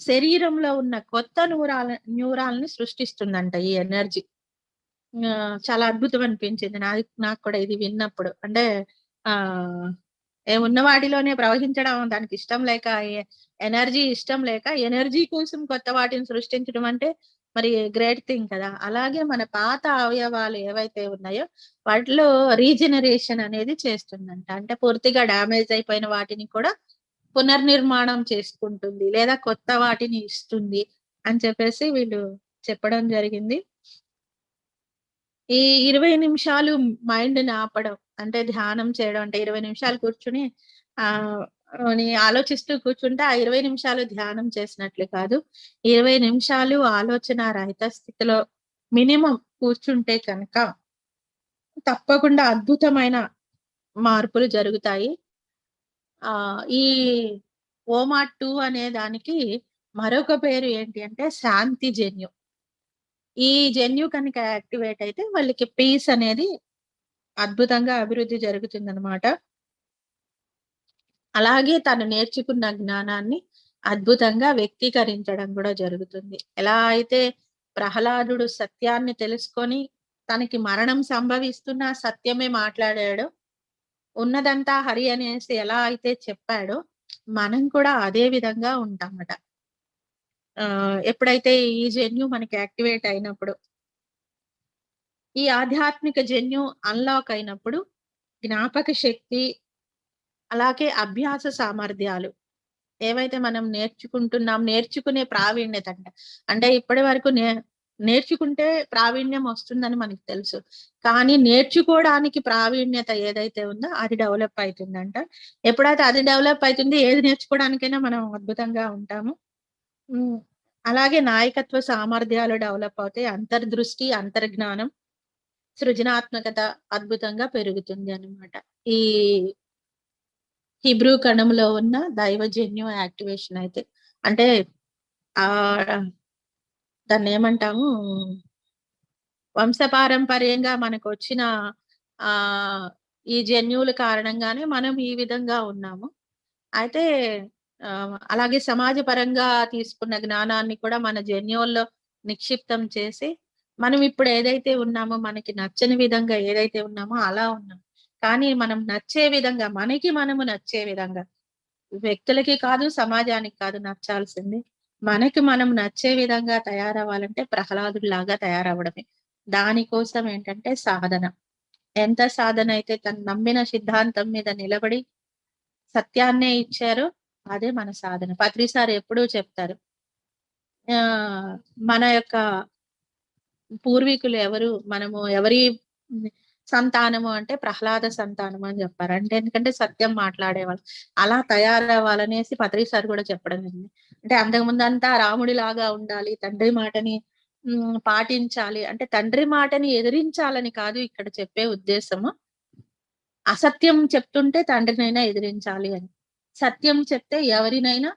శరీరంలో ఉన్న కొత్త న్యూరాల్‌ని సృష్టిస్తుందంట ఈ ఎనర్జీ. చాలా అద్భుతం అనిపించింది. నాకు కూడా ఇది విన్నప్పుడు. అంటే ఆహ్, ఉన్న వాటిలోనే ప్రవహించడం దానికి ఇష్టం లేక, ఎనర్జీ ఇష్టం లేక, ఎనర్జీ కోసం కొత్త వాటిని సృష్టించడం అంటే మరి గ్రేట్ థింగ్ కదా! అలాగే మన పాత అవయవాలు ఏవైతే ఉన్నాయో వాటిలో రీజనరేషన్ అనేది చేస్తుందంట. అంటే పూర్తిగా డ్యామేజ్ అయిపోయిన వాటిని కూడా పునర్నిర్మాణం చేసుకుంటుంది. లేదా కొత్త వాటిని ఇస్తుంది అని చెప్పేసి వీళ్ళు చెప్పడం జరిగింది. ఈ 20 నిమిషాలు మైండ్‌ని ఆపడం. అంటే ధ్యానం చేయడం అంటే 20 నిమిషాలు కూర్చొని ఆహ్, ఆలోచిస్తూ కూర్చుంటే ఆ 20 నిమిషాలు ధ్యానం చేసినట్లు కాదు. 20 నిమిషాలు ఆలోచన రహిత స్థితిలో మినిమమ్ కూర్చుంటే కనుక తప్పకుండా అద్భుతమైన మార్పులు జరుగుతాయి. ఈ ఓమా 2 అనే దానికి మరొక పేరు ఏంటి అంటే శాంతి జన్యు. ఈ జన్యు కనుక యాక్టివేట్ అయితే వాళ్ళకి పీస్ అనేది అద్భుతంగా అభివృద్ధి జరుగుతుందనమాట. అలాగే తను నేర్చుకున్న జ్ఞానాన్ని అద్భుతంగా వ్యక్తీకరించడం గూడా జరుగుతుంది. ఎలా అయితే ప్రహ్లాదుడు సత్యాన్ని తెలుసుకొని తనకి మరణం సంభవిస్తున్నా సత్యమే మాట్లాడాడో, ఉన్నదంతా హరి అనేసి ఎలా అయితే చెప్పాడో, మనం కూడా అదే విధంగా ఉంటామట. ఎప్పుడైతే ఈ జన్యు మనకి యాక్టివేట్ అయినప్పుడు, ఈ ఆధ్యాత్మిక జన్యు అన్‌లాక్ అయినప్పుడు జ్ఞాపక శక్తి, అలాగే అభ్యాస సామర్థ్యాలు ఏవైతే మనం నేర్చుకునే ప్రావీణ్యత అంట. అంటే ఇప్పటి వరకు నేర్చుకుంటే ప్రావీణ్యం వస్తుందని మనకు తెలుసు. కానీ నేర్చుకోవడానికి ప్రావీణ్యత ఏదైతే ఉందో అది డెవలప్ అయితుందంట. ఎప్పుడైతే అది డెవలప్ అయితుంది, ఏది నేర్చుకోవడానికైనా మనం అద్భుతంగా ఉంటాము. హ్మ్. అలాగే నాయకత్వ సామర్థ్యాలు డెవలప్ అవుతాయి. అంతర్దృష్టి, అంతర్జ్ఞానం, సృజనాత్మకత అద్భుతంగా పెరుగుతుంది అన్నమాట. ఈ హిబ్రూ కణంలో ఉన్న దైవజన్యు యాక్టివేషన్ అయితే. అంటే ఆహ్, దాన్నేమంటాము, వంశపారంపర్యంగా మనకొచ్చిన ఆహ్, ఈ జన్యువుల కారణంగానే మనం ఈ విధంగా ఉన్నాము. అయితే అలాగే సమాజపరంగా తీసుకున్న జ్ఞానాన్ని కూడా మన జన్యువుల్లో నిక్షిప్తం చేసి, మనం ఇప్పుడు ఏదైతే ఉన్నామో, మనకి నచ్చని విధంగా ఏదైతే ఉన్నామో అలా ఉన్నాం. కానీ మనం నచ్చే విధంగా, మనకి మనము నచ్చే విధంగా వ్యక్తులకి కాదు, సమాజానికి కాదు నచ్చాల్సింది. మనకి మనం నచ్చే విధంగా తయారవ్వాలంటే ప్రహ్లాదుడిలాగా తయారవ్వడమే. దానికోసం ఏంటంటే సాధన. ఎంత సాధన అయితే తను నమ్మిన సిద్ధాంతం మీద నిలబడి సత్యాన్నే ఇచ్చారో అదే మన సాధన. పత్రి సార్ ఎప్పుడూ చెప్తారు. ఆహ్, మన యొక్క పూర్వీకులు ఎవరు, మనము ఎవరి హ్మ్, సంతానము అంటే ప్రహ్లాద సంతానము అని జెప్పారు. అంటే ఎందుకంటే సత్యం మాట్లాడేవాళ్ళు. అలా తయారవ్వాలనేసి పత్రి సార్ గూడా చెప్పడం జరిగింది. అంటే అంతకుముందంతా రాముడిలాగా ఉండాలి. తండ్రి మాటని పాటించాలి. అంటే తండ్రి మాటని ఎదిరించాలని కాదు ఇక్కడ చెప్పే ఉద్దేశము. అసత్యం చెప్తుంటే తండ్రినైనా ఎదిరించాలి అని. సత్యం చెప్తే ఎవరినైనా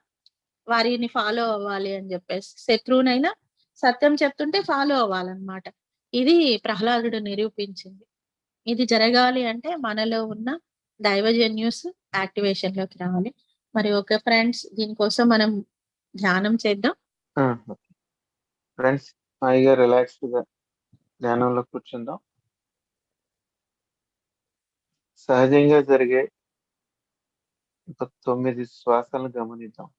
వారిని ఫాలో అవ్వాలి అని జెప్పేసి. శత్రువునైనా సత్యం చెప్తుంటే ఫాలో అవ్వాలన్నమాట. ఇది ప్రహ్లాదుడు నిరూపించింది. ఇది జరగాలి అంటే మనలో ఉన్న దైవజన్యూస్ యాక్టివేషన్‌లోకి రావాలి. మరి ఓకే ఫ్రెండ్స్, దీనికోసం మనం ధ్యానం చేద్దాం. ఆ! ఓకే. ఫ్రెండ్స్, హాయిగా రిలాక్స్‌డ్‌గా ధ్యానంలో కూర్చుందాం. సహజంగా జరిగే ఒక 9 శ్వాసలను గమనిద్దాం.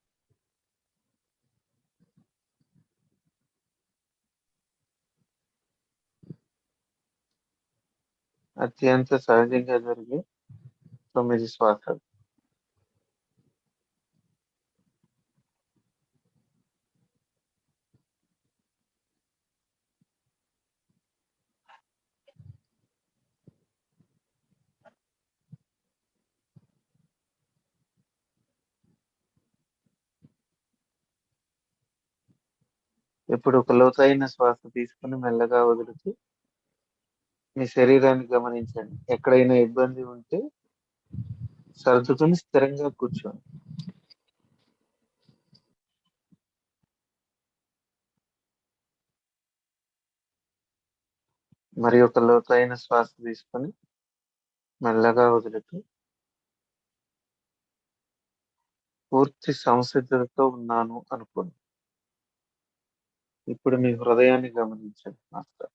అత్యంత సహజంగా జరిగే 9 శ్వాసలు. ఇప్పుడు ఒక లోతైన శ్వాస తీసుకొని మెల్లగా వదులుతూ మీ శరీరాన్ని గమనించండి. ఎక్కడైనా ఇబ్బంది ఉంటే సర్దుకొని స్థిరంగా కూర్చోండి. మరి ఒక లోతైన శ్వాస తీసుకొని మెల్లగా వదులుతూ పూర్తి సంసిద్ధతతో ఉన్నాను అనుకోండి. ఇప్పుడు మీ హృదయాన్ని గమనించండి మాస్టర్.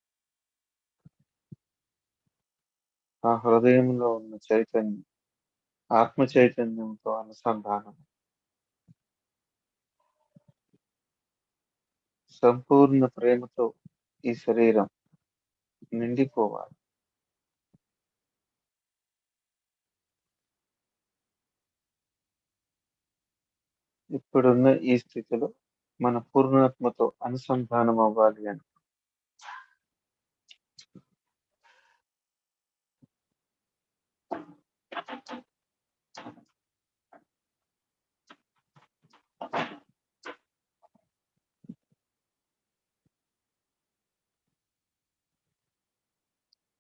ఆ హృదయంలో ఉన్న చైతన్యం ఆత్మ చైతన్యంతో అనుసంధానం. సంపూర్ణ ప్రేమతో ఈ శరీరం నిండిపోవాలి. ఇప్పుడున్న ఈ స్థితిలో మన పూర్ణాత్మతో అనుసంధానం అవ్వాలి అని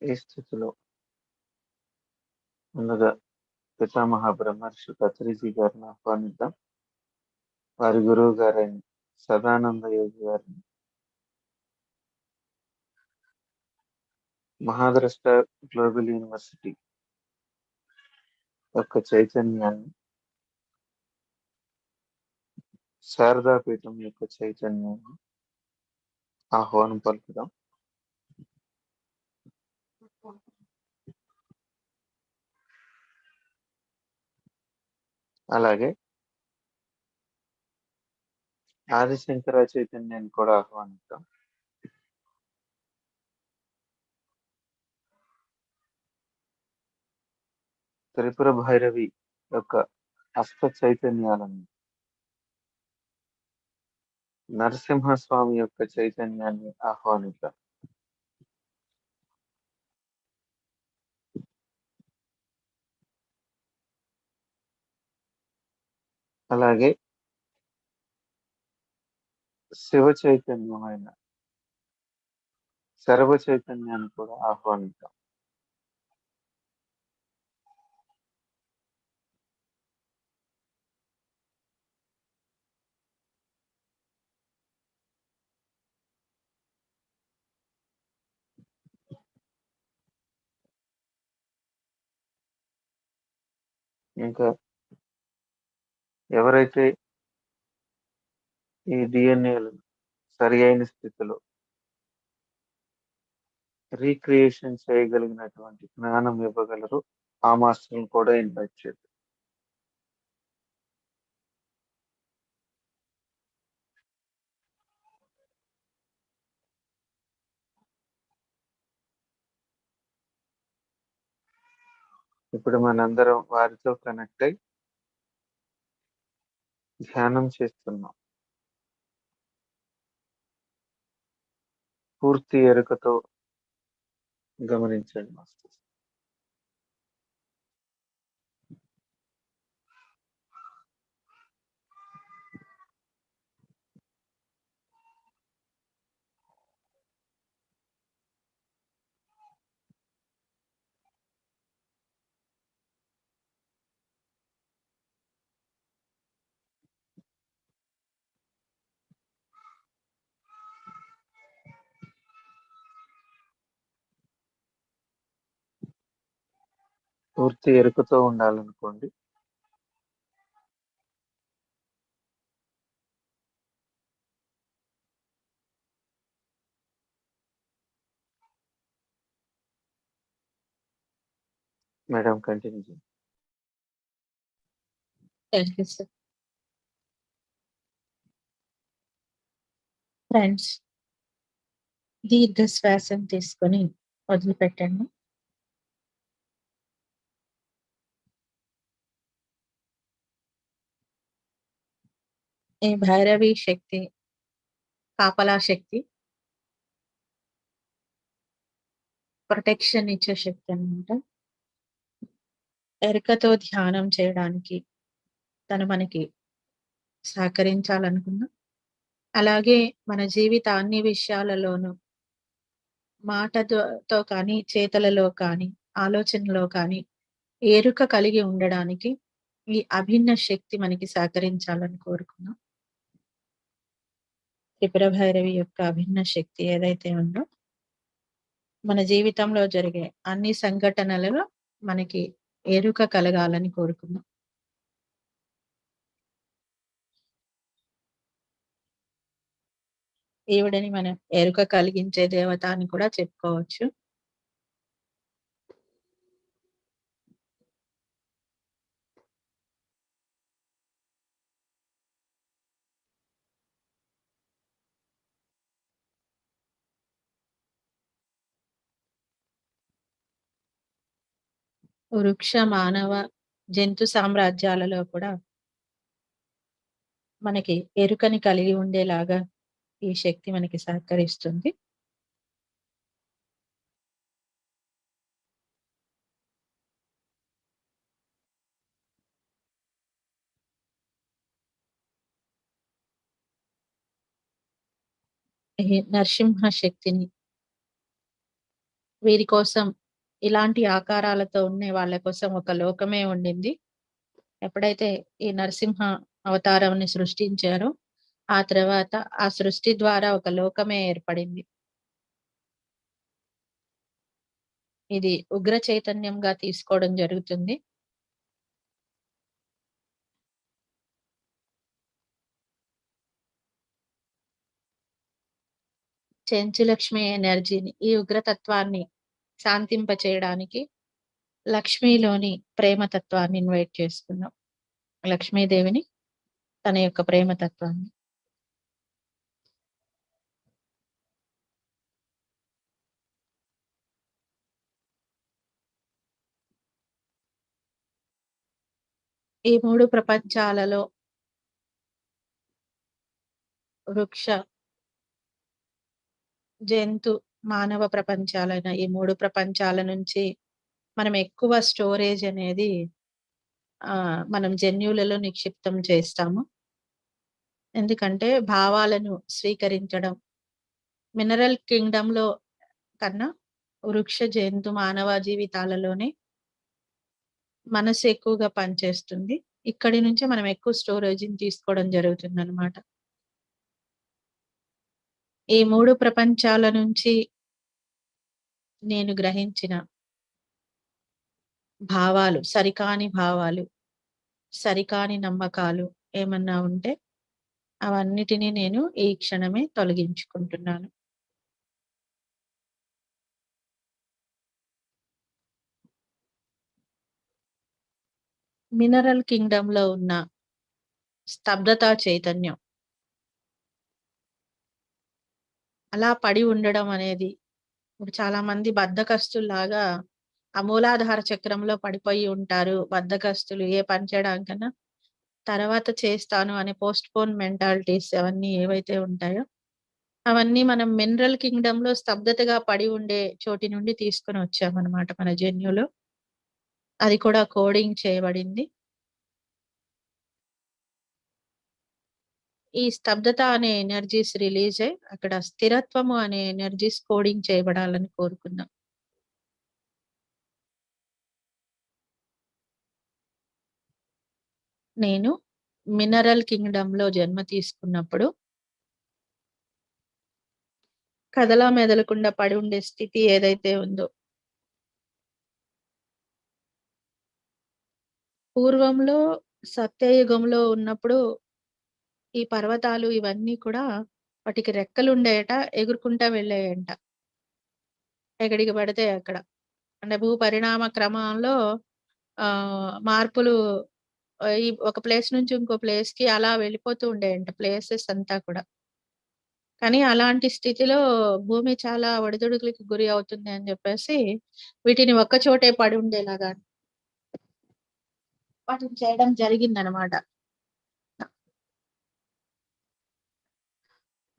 ఈ స్థితిలో ముందుగా పితామహ బ్రహ్మర్షి పత్రిజీ గారిని ఆహ్వానిద్దాం. వారి గురువు గారైన సదానంద యోగి గారిని, మహాద్రష్ట గ్లోబల్ యూనివర్సిటీ యొక్క చైతన్యాన్ని, శారదాపీఠం యొక్క చైతన్యాన్ని ఆహ్వానం పలుకుదాం. అలాగే ఆదిశంకర చైతన్యాన్ని కూడా ఆహ్వానిద్దాం. త్రిపుర భైరవి యొక్క అష్ట చైతన్యాలను, నరసింహస్వామి యొక్క చైతన్యాన్ని ఆహ్వానిద్దాం. అలాగే శివ చైతన్యమైన సర్వ చైతన్యాన్ని కూడా ఆహ్వానిద్దాం. ఇంకా ఎవరైతే ఈ డిఎన్ఏలను సరి అయిన స్థితిలో రీక్రియేషన్ చేయగలిగినటువంటి జ్ఞానం ఇవ్వగలరు, ఆ మాస్టర్ని కూడా ఇన్వైట్ చేద్దాం. ఇప్పుడు మనందరం వారితో కనెక్ట్ అయి ధ్యానం చేస్తున్నాం. పూర్తి ఎరుకతో గమనించండి మాస్టర్. పూర్తి ఎరుకతో ఉండాలనుకోండి. మేడం కంటిన్యూ చేయండి. Thank you sir. ఫ్రెండ్స్, దీర్ఘ శ్వాసం తీసుకొని వదిలిపెట్టండి. ఈ భైరవి శక్తి, కాపలా శక్తి, ప్రొటెక్షన్ ఇచ్చే శక్తి అన్నమాట. ఎరుకతో ధ్యానం చేయడానికి తను మనకి సహకరించాలనుకున్నా, అలాగే మన జీవిత అన్ని విషయాలలోనూ మాటతో కానీ, చేతలలో కానీ, ఆలోచనలో కానీ ఎరుక కలిగి ఉండడానికి ఈ అభిన్న శక్తి మనకి సహకరించాలని కోరుకున్నాం. త్రిపుర భైరవి యొక్క అభిన్న శక్తి ఏదైతే ఉందో మన జీవితంలో జరిగే అన్ని సంఘటనలలో మనకి ఎరుక కలగాలని కోరుకున్నాం. ఈవిడని మనం ఎరుక కలిగించే దేవత అని కూడా చెప్పుకోవచ్చు. వృక్ష, మానవ, జంతు సామ్రాజ్యాలలో కూడా మనకి ఎరుకని కలిగి ఉండేలాగా ఈ శక్తి మనకి సహకరిస్తుంది. ఈ నరసింహ శక్తిని వీరి కోసం, ఇలాంటి ఆకారాలతో ఉండే వాళ్ళ కోసం ఒక లోకమే ఉండింది. ఎప్పుడైతే ఈ నరసింహ అవతారాన్ని సృష్టించారో ఆ తర్వాత ఆ సృష్టి ద్వారా ఒక లోకమే ఏర్పడింది. ఇది ఉగ్ర చైతన్యంగా తీసుకోవడం జరుగుతుంది. చెంచులక్ష్మి ఎనర్జీని, ఈ ఉగ్రతత్వాన్ని శాంతింప చేయడానికి లక్ష్మిలోని ప్రేమతత్వాన్ని ఇన్వైట్ చేసుకున్నాం. లక్ష్మీదేవిని, తన యొక్క ప్రేమతత్వాన్ని. ఈ 3 ప్రపంచాలలో వృక్ష, జంతు, మానవ ప్రపంచాలైన ఈ 3 ప్రపంచాల నుంచి మనం ఎక్కువ స్టోరేజ్ అనేది మనం జన్యువులలో నిక్షిప్తం చేస్తాము. ఎందుకంటే భావాలను స్వీకరించడం మినరల్ కింగ్డమ్‌లో కన్నా వృక్ష, జంతు, మానవ జీవితాలలోనే మనసు ఎక్కువగా పనిచేస్తుంది. ఇక్కడి నుంచే మనం ఎక్కువ స్టోరేజ్‌ని తీసుకోవడం జరుగుతుందనమాట. ఈ 3 ప్రపంచాల నుంచి నేను గ్రహించిన భావాలు, సరికాని భావాలు, సరికాని నమ్మకాలు ఏమన్నా ఉంటే అవన్నిటిని నేను ఈ క్షణమే తొలగించుకుంటున్నాను. మినరల్ కింగ్డమ్‌లో ఉన్న స్తబ్దతా చైతన్యం అలా పడి ఉండడం అనేది, ఇప్పుడు చాలా మంది బద్ధకస్తుల్లాగా ఆ మూలాధార చక్రంలో పడిపోయి ఉంటారు. బద్ధకస్తులు, ఏ పని చేయడానికన్నా తర్వాత చేస్తాను అనే పోస్ట్‌పోన్ మెంటాలిటీస్ అవన్నీ ఏవైతే ఉంటాయో, అవన్నీ మనం మినరల్ కింగ్డమ్‌లో స్తబ్దతగా పడి ఉండే చోటి నుండి తీసుకొని వచ్చామనమాట మన జన్యులో. అది కూడా కోడింగ్ చేయబడింది. ఈ స్తబ్దత అనే ఎనర్జీస్ రిలీజ్ అయ్యి, అక్కడ స్థిరత్వము అనే ఎనర్జీస్ కోడింగ్ చేయబడాలని కోరుకుందాం. నేను మినరల్ కింగ్డమ్‌లో జన్మ తీసుకున్నప్పుడు కదలా మెదలకుండా పడి ఉండే స్థితి ఏదైతే ఉందో, పూర్వంలో సత్యయుగంలో ఉన్నప్పుడు ఈ పర్వతాలు ఇవన్నీ కూడా వాటికి రెక్కలుండేయట, ఎగురుకుంటా వెళ్ళేయంట. ఎక్కడికి పడితే అక్కడ. అంటే భూ పరిణామ క్రమంలో మార్పులు ఈ ఒక ప్లేస్ నుంచి ఇంకో ప్లేస్ కి అలా వెళ్ళిపోతూ ఉండేయంట ప్లేసెస్ అంతా కూడా. కానీ అలాంటి స్థితిలో భూమి చాలా ఒడిదుడుకులకి గురి అవుతుంది అని చెప్పేసి వీటిని ఒక్క చోటే పడి ఉండేలాగా వాటిని చేయడం జరిగిందనమాట.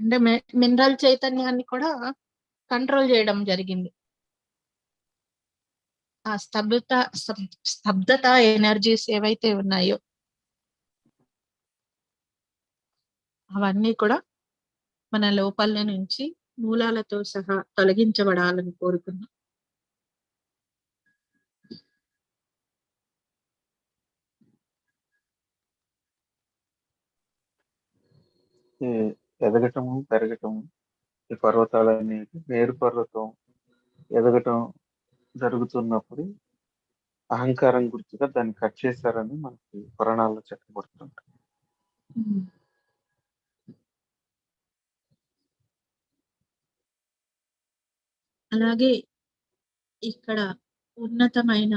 అంటే మినరల్ చైతన్యాన్ని కూడా కంట్రోల్ చేయడం జరిగింది. ఆ స్తబ్దత ఎనర్జీస్ ఏవైతే ఉన్నాయో అవన్నీ కూడా మన లోపల నుంచి మూలాలతో సహా తొలగించబడాలని కోరుకున్నాం. ఈ ఎదగటము పెరగటము, ఈ పర్వతాలన్నీ మేరు పర్వతం ఎదగటం జరుగుతున్నప్పుడు అహంకారం గుర్తుగా దాన్ని కట్ చేశారని మనకి పురాణాల్లో చెప్పబడుతుంటాయి. అలాగే ఇక్కడ ఉన్నతమైన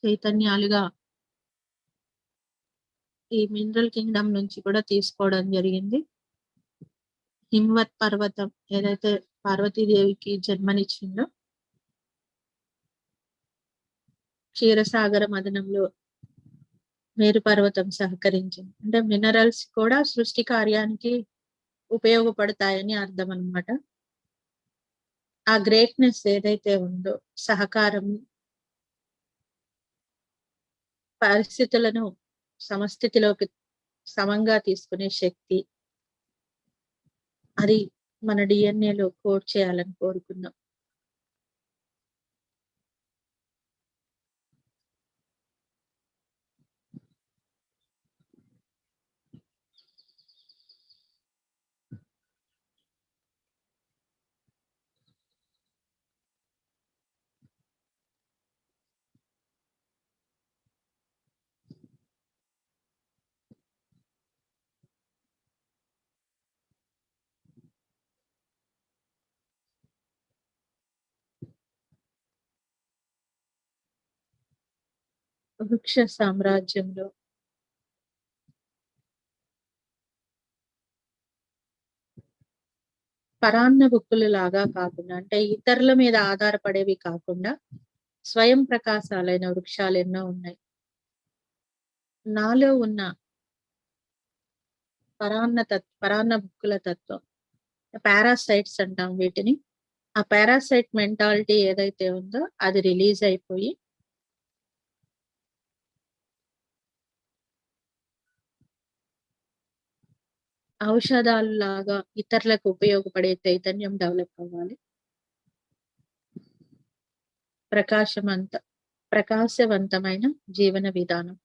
చైతన్యాలుగా ఈ మినరల్ కింగ్డమ్ నుంచి కూడా తీసుకోవడం జరిగింది. హిమవత్ పర్వతం ఏదైతే పార్వతీదేవికి జన్మనిచ్చిందో క్షీరసాగర మదనంలో మేరు పర్వతం సహకరించింది. అంటే మినరల్స్ కూడా సృష్టి కార్యానికి ఉపయోగపడతాయని అర్థం అన్నమాట. ఆ గ్రేట్నెస్ ఏదైతే ఉందో సహకారం, పరిస్థితులను సమస్థితిలోకి సమంగా తీసుకునే శక్తి, అది మన డిఎన్ఏలో కోడ్ చేయాలని కోరుకుందాం. వృక్ష సామ్రాజ్యంలో పరాన్న బుక్కులు లాగా కాకుండా, అంటే ఇతరుల మీద ఆధారపడేవి కాకుండా స్వయం ప్రకాశాలైన వృక్షాలు ఎన్నో ఉన్నాయి. నాలో ఉన్న పరాన్న బుక్కుల తత్వం, పారాసైట్స్ అంటాం వీటిని. ఆ పారాసైట్ మెంటాలిటీ ఏదైతే ఉందో అది రిలీజ్ అయిపోయి ఔషధాలు లాగా ఇతరులకు ఉపయోగపడే చైతన్యం డెవలప్ అవ్వాలి. ప్రకాశవంతమైన జీవన విధానం.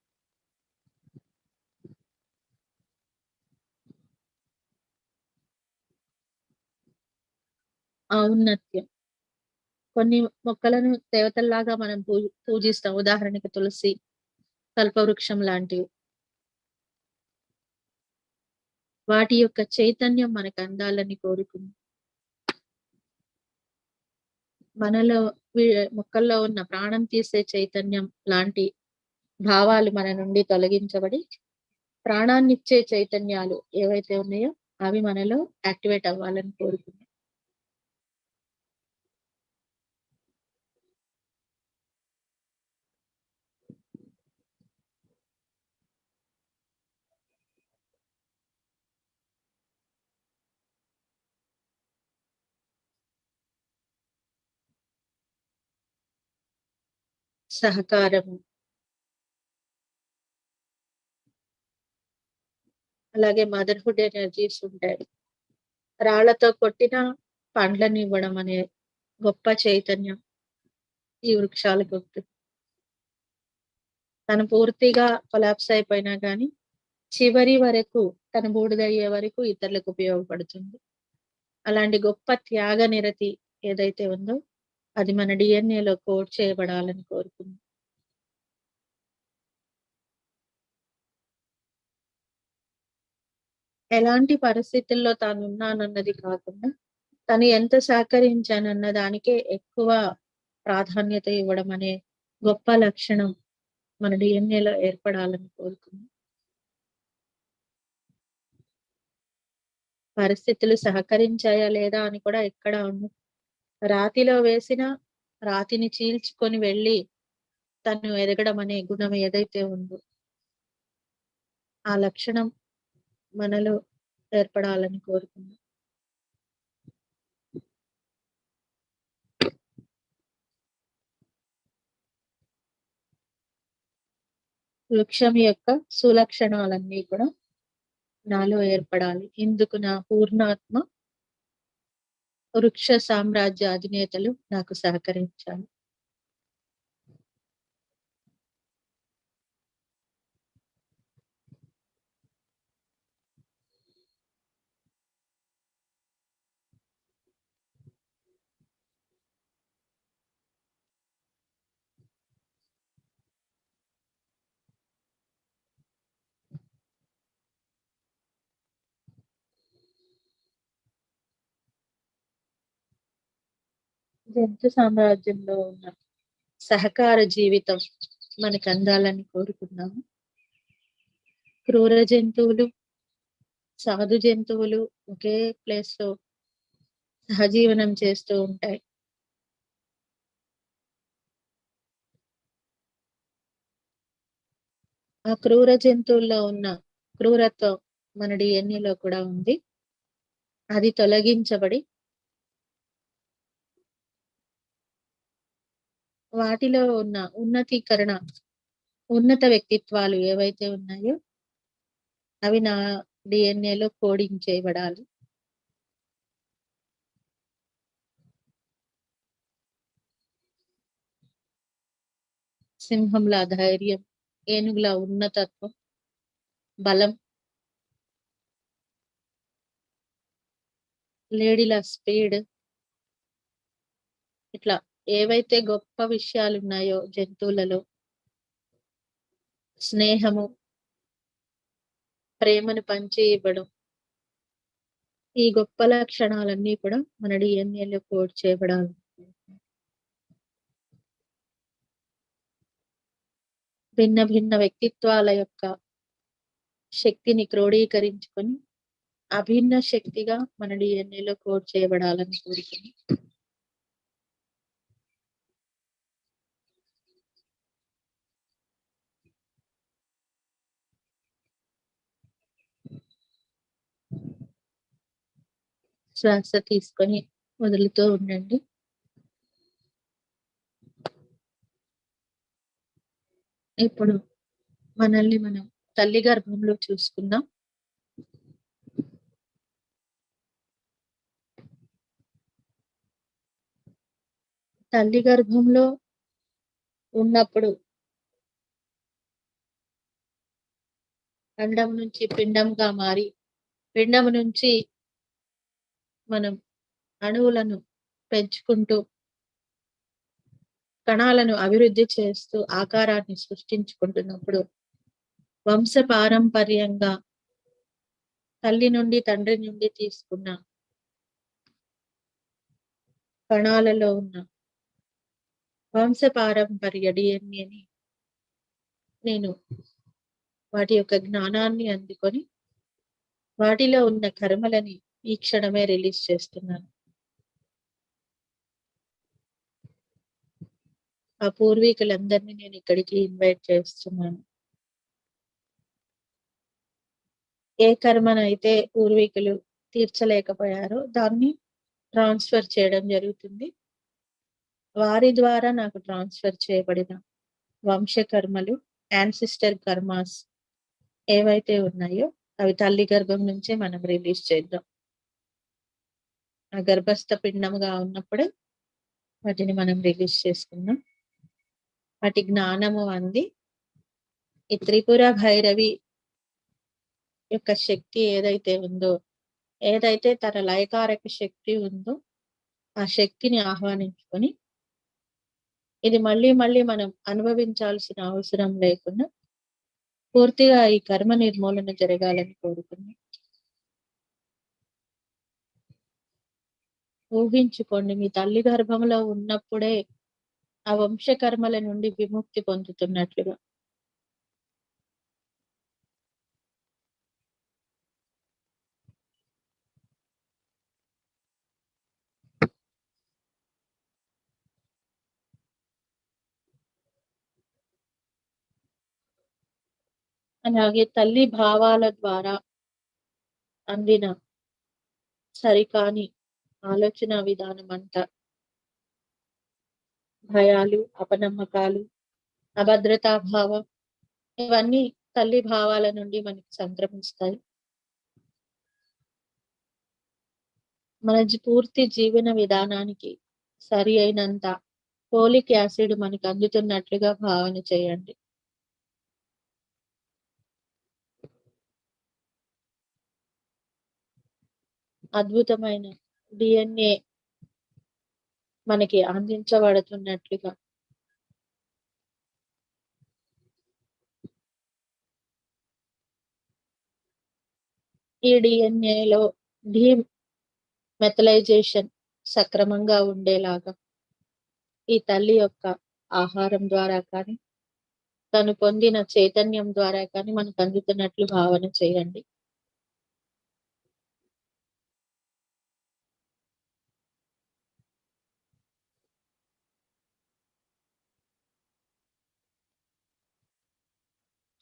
ఔన్నత్యం. కొన్ని మొక్కలను దేవతల్లాగా మనం పూజిస్తాం. ఉదాహరణకి తులసి, కల్పవృక్షం లాంటివి. వాటి యొక్క చైతన్యం మనకు అందాలని కోరుకుంది. మనలో మొక్కల్లో ఉన్న ప్రాణం తీసే చైతన్యం లాంటి భావాలు మన నుండి తొలగించబడి ప్రాణాన్నిచ్చే చైతన్యాలు ఏవైతే ఉన్నాయో అవి మనలో యాక్టివేట్ అవ్వాలని కోరుకుంది. సహకారము, అలాగే మదర్హుడ్ ఎనర్జీస్ ఉంటాయి. రాళ్లతో కొట్టిన పండ్లను ఇవ్వడం అనే గొప్ప చైతన్యం ఈ వృక్షాలకు ఉంటుంది. తను పూర్తిగా కొలాప్స్ అయిపోయినా కానీ చివరి వరకు తన బూడిదయ్యే వరకు ఇతరులకు ఉపయోగపడుతుంది. అలాంటి గొప్ప త్యాగ నిరతి ఏదైతే ఉందో అది మన డిఎన్ఏలో కోడ్ చేయబడాలని కోరుకుంది. ఎలాంటి పరిస్థితుల్లో తాను ఉన్నానన్నది కాకుండా తను ఎంత సహకరించానన్న దానికే ఎక్కువ ప్రాధాన్యత ఇవ్వడం అనే గొప్ప లక్షణం మన డిఎన్ఏలో ఏర్పడాలని కోరుకున్నాం. పరిస్థితులు సహకరించాయా లేదా అని కూడా ఎక్కడ ఉండదు. రాతిలో వేసిన రాతిని చీల్చుకొని వెళ్ళి తను ఎదగడం అనే గుణం ఏదైతే ఉందో ఆ లక్షణం మనలో ఏర్పడాలని కోరుకున్నాం. వృక్షం యొక్క సులక్షణాలన్నీ కూడా నాలో ఏర్పడాలి. ఇందుకు నా పూర్ణాత్మ వృక్ష సామ్రాజ్య అధినేతలు నాకు సహకరించాలి. జంతు సామ్రాజ్యంలో ఉన్న సహకార జీవితం మనకు అందాలని కోరుకున్నాము. క్రూర జంతువులు, సాధు జంతువులు ఒకే ప్లేస్ లో సహజీవనం చేస్తూ ఉంటాయి. ఆ క్రూర జంతువుల్లో ఉన్న క్రూరత్వం మన డిఎన్ఏలో కూడా ఉంది. అది తొలగించబడి వాటిలో ఉన్న ఉన్నతీకరణ, ఉన్నత వ్యక్తిత్వాలు ఏవైతే ఉన్నాయో అవి నా డిఎన్ఏలో కోడింగ్ చేయబడాలి. సింహంలా ధైర్యం, ఏనుగులా ఉన్నతత్వం, బలం, లేడీలా స్పీడ్, ఇట్లా ఏవైతే గొప్ప విషయాలు ఉన్నాయో జంతువులలో, స్నేహము, ప్రేమను పంచి ఇవ్వడం, ఈ గొప్ప లక్షణాలన్నీ కూడా మన డిఎన్ఏలో కోడ్ చేయబడాలి. భిన్న భిన్న వ్యక్తిత్వాల యొక్క శక్తిని క్రోడీకరించుకొని అభిన్న శక్తిగా మన డిఎన్ఏలో కోడ్ చేయబడాలని కోరుకుని శ్వాస తీసుకొని వదులుతూ ఉండండి. ఇప్పుడు మనల్ని మనం తల్లి గర్భంలో చూసుకుందాం. తల్లి గర్భంలో ఉన్నప్పుడు అండం నుంచి పిండంగా మారి, పిండం నుంచి మనం అణువులను పెంచుకుంటూ కణాలను అభివృద్ధి చేస్తూ ఆకారాన్ని సృష్టించుకుంటున్నప్పుడు వంశ పారంపర్యంగా తల్లి నుండి తండ్రి నుండి తీసుకున్న కణాలలో ఉన్న వంశ పారంపర్య డిఎన్ఏని నేను వాటి యొక్క జ్ఞానాన్ని అందుకొని వాటిలో ఉన్న కర్మలని ఈ క్షణమే రిలీజ్ చేస్తున్నాను. ఆ పూర్వీకులందరినీ నేను ఇక్కడికి ఇన్వైట్ చేస్తున్నాను. ఏ కర్మనైతే పూర్వీకులు తీర్చలేకపోయారో దాన్ని ట్రాన్స్ఫర్ చేయడం జరుగుతుంది. వారి ద్వారా నాకు ట్రాన్స్ఫర్ చేయబడిన వంశ కర్మలు, యాన్సిస్టర్ కర్మాస్ ఏవైతే ఉన్నాయో అవి తల్లి గర్భం నుంచే మనం రిలీజ్ చేద్దాం. ఆ గర్భస్థ పిండముగా ఉన్నప్పుడే వాటిని మనం రిలీజ్ చేసుకుందాం. వాటి జ్ఞానము అంది ఈ త్రిపుర భైరవి యొక్క శక్తి ఏదైతే ఉందో, ఏదైతే తన లయకారక శక్తి ఉందో ఆ శక్తిని ఆహ్వానించుకొని ఇది మళ్ళీ మళ్ళీ మనం అనుభవించాల్సిన అవసరం లేకుండా పూర్తిగా ఈ కర్మ నిర్మూలన జరగాలని కోరుకున్నాం. ఊహించుకోండి, మీ తల్లి గర్భంలో ఉన్నప్పుడే ఆ వంశకర్మల నుండి విముక్తి పొందుతున్నట్లుగా. అలాగే తల్లి భావాల ద్వారా అందిన సరికాని ఆలోచన విధానం అంతా భయాలు, అపనమ్మకాలు, అభద్రతాభావం ఇవన్నీ తల్లి భావాల నుండి మనకి సంక్రమిస్తాయి. మన పూర్తి జీవన విధానానికి సరి అయినంత ఫోలిక్ యాసిడ్ మనకు అందుతున్నట్లుగా భావన చేయండి. అద్భుతమైన డిఎన్ఏ మనకి అందించబడుతున్నట్లుగా ఈ డిఎన్ఏలో మెథలైజేషన్ సక్రమంగా ఉండేలాగా ఈ తల్లి యొక్క ఆహారం ద్వారా కానీ తను పొందిన చైతన్యం ద్వారా కానీ మనకు అందుతున్నట్లు భావన చేయండి.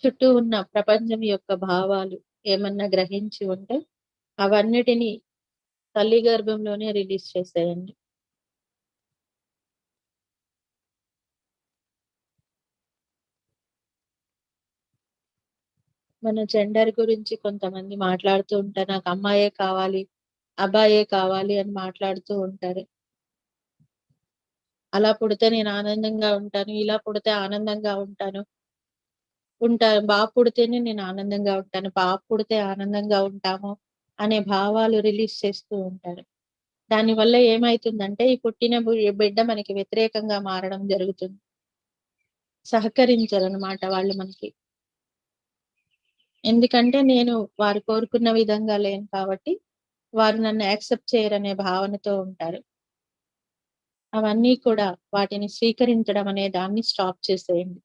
చుట్టూ ఉన్న ప్రపంచం యొక్క భావాలు ఏమన్నా గ్రహించి ఉంటే అవన్నిటినీ తల్లి గర్భంలోనే రిలీజ్ చేసేయండి. మన జెండర్ గురించి కొంతమంది మాట్లాడుతూ ఉంటారు, నాకు అమ్మాయే కావాలి, అబ్బాయే కావాలి అని మాట్లాడుతూ ఉంటారు. అలా పుడితే నేను ఆనందంగా ఉంటాను, ఇలా పుడితే ఆనందంగా ఉంటాను, బాబు పుడితేనే నేను ఆనందంగా ఉంటాను, పాప పుడితే ఆనందంగా ఉంటాము అనే భావాలు రిలీజ్ చేస్తూ ఉంటారు. దానివల్ల ఏమైతుందంటే ఈ పుట్టిన బిడ్డ మనకి వ్యతిరేకంగా మారడం జరుగుతుంది. సహకరించరనమాట వాళ్ళు మనకి. ఎందుకంటే నేను వారు కోరుకున్న విధంగా లేను కాబట్టి వారు నన్ను యాక్సెప్ట్ చేయరనే భావనతో ఉంటారు. అవన్నీ కూడా వాటిని స్వీకరించడం అనే దాన్ని స్టాప్ చేసేయండి.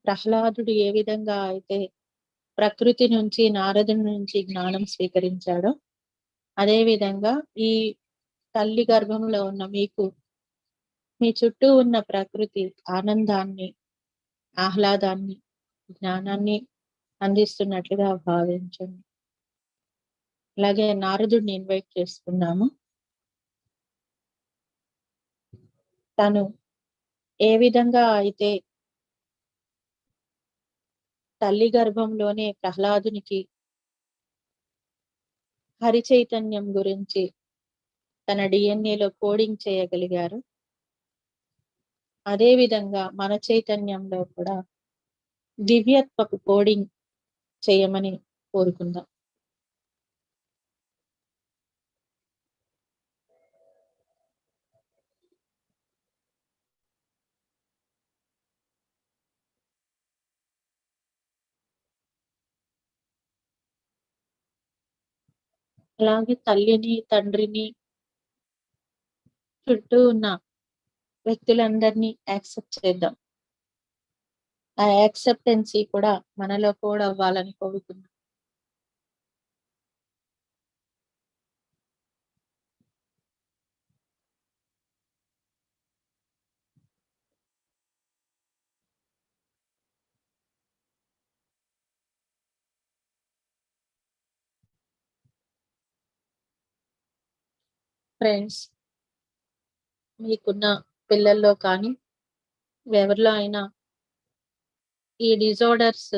ప్రహ్లాదుడు ఏ విధంగా అయితే ప్రకృతి నుంచి నారదుని నుంచి జ్ఞానం స్వీకరించాడో అదే విధంగా ఈ తల్లి గర్భంలో ఉన్న మీకు మీ చుట్టూ ఉన్న ప్రకృతి ఆనందాన్ని, ఆహ్లాదాన్ని, జ్ఞానాన్ని అందిస్తున్నట్లుగా భావించండి. అలాగే నారదుడిని ఇన్వైట్ చేస్తున్నాము. తను ఏ విధంగా అయితే తల్లి గర్భంలోనే ప్రహ్లాదునికి హరి చైతన్యం గురించి తన డిఎన్ఏలో కోడింగ్ చేయగలిగారు, అదే విధంగా మన చైతన్యంలో కూడా దివ్యత్వపు కోడింగ్ చేయమని కోరుకుందాం. అలాగే తల్లిని, తండ్రిని, చుట్టూ ఉన్న వ్యక్తులందరినీ యాక్సెప్ట్ చేద్దాం. ఆ యాక్సెప్టెన్సీ కూడా మనలో కూడా అవ్వాలని కోరుకుందాం. ఫ్రెండ్స్, మీకున్న పిల్లల్లో కానీ ఎవరిలో అయినా ఈ డిజార్డర్స్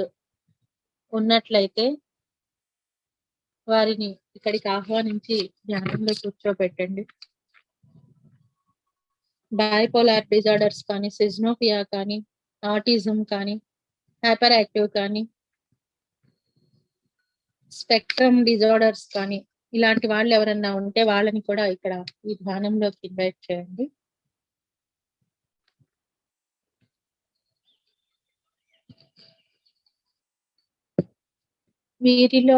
ఉన్నట్లయితే వారిని ఇక్కడికి ఆహ్వానించి ధ్యానంలో కూర్చోబెట్టండి. బైపోలార్ డిజార్డర్స్ కానీ, సిజ్నోపియా కానీ, ఆటిజం కానీ, హైపర్ యాక్టివ్ కానీ, స్పెక్ట్రమ్ డిజార్డర్స్ కానీ ఇలాంటి వాళ్ళు ఎవరన్నా ఉంటే వాళ్ళని కూడా ఇక్కడ ఈ ధ్యానంలోకి ఇన్వైట్ చేయండి. వీరిలో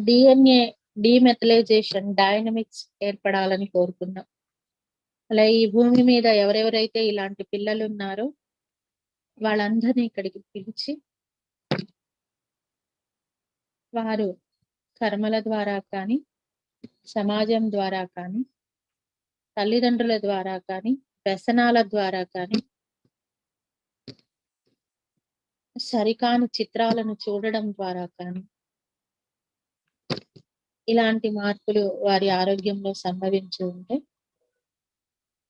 డిఎన్ఏ డిమెథలైజేషన్ డైనమిక్స్ ఏర్పడాలని కోరుకున్నాం. అలా ఈ భూమి మీద ఎవరెవరైతే ఇలాంటి పిల్లలు ఉన్నారో వాళ్ళందరినీ ఇక్కడికి పిలిచి వారు కర్మల ద్వారా కానీ, సమాజం ద్వారా కానీ, తల్లిదండ్రుల ద్వారా కానీ, వ్యసనాల ద్వారా కానీ, సరికాని చిత్రాలను చూడడం ద్వారా కానీ ఇలాంటి మార్పులు వారి ఆరోగ్యంలో సంభవించి ఉంటే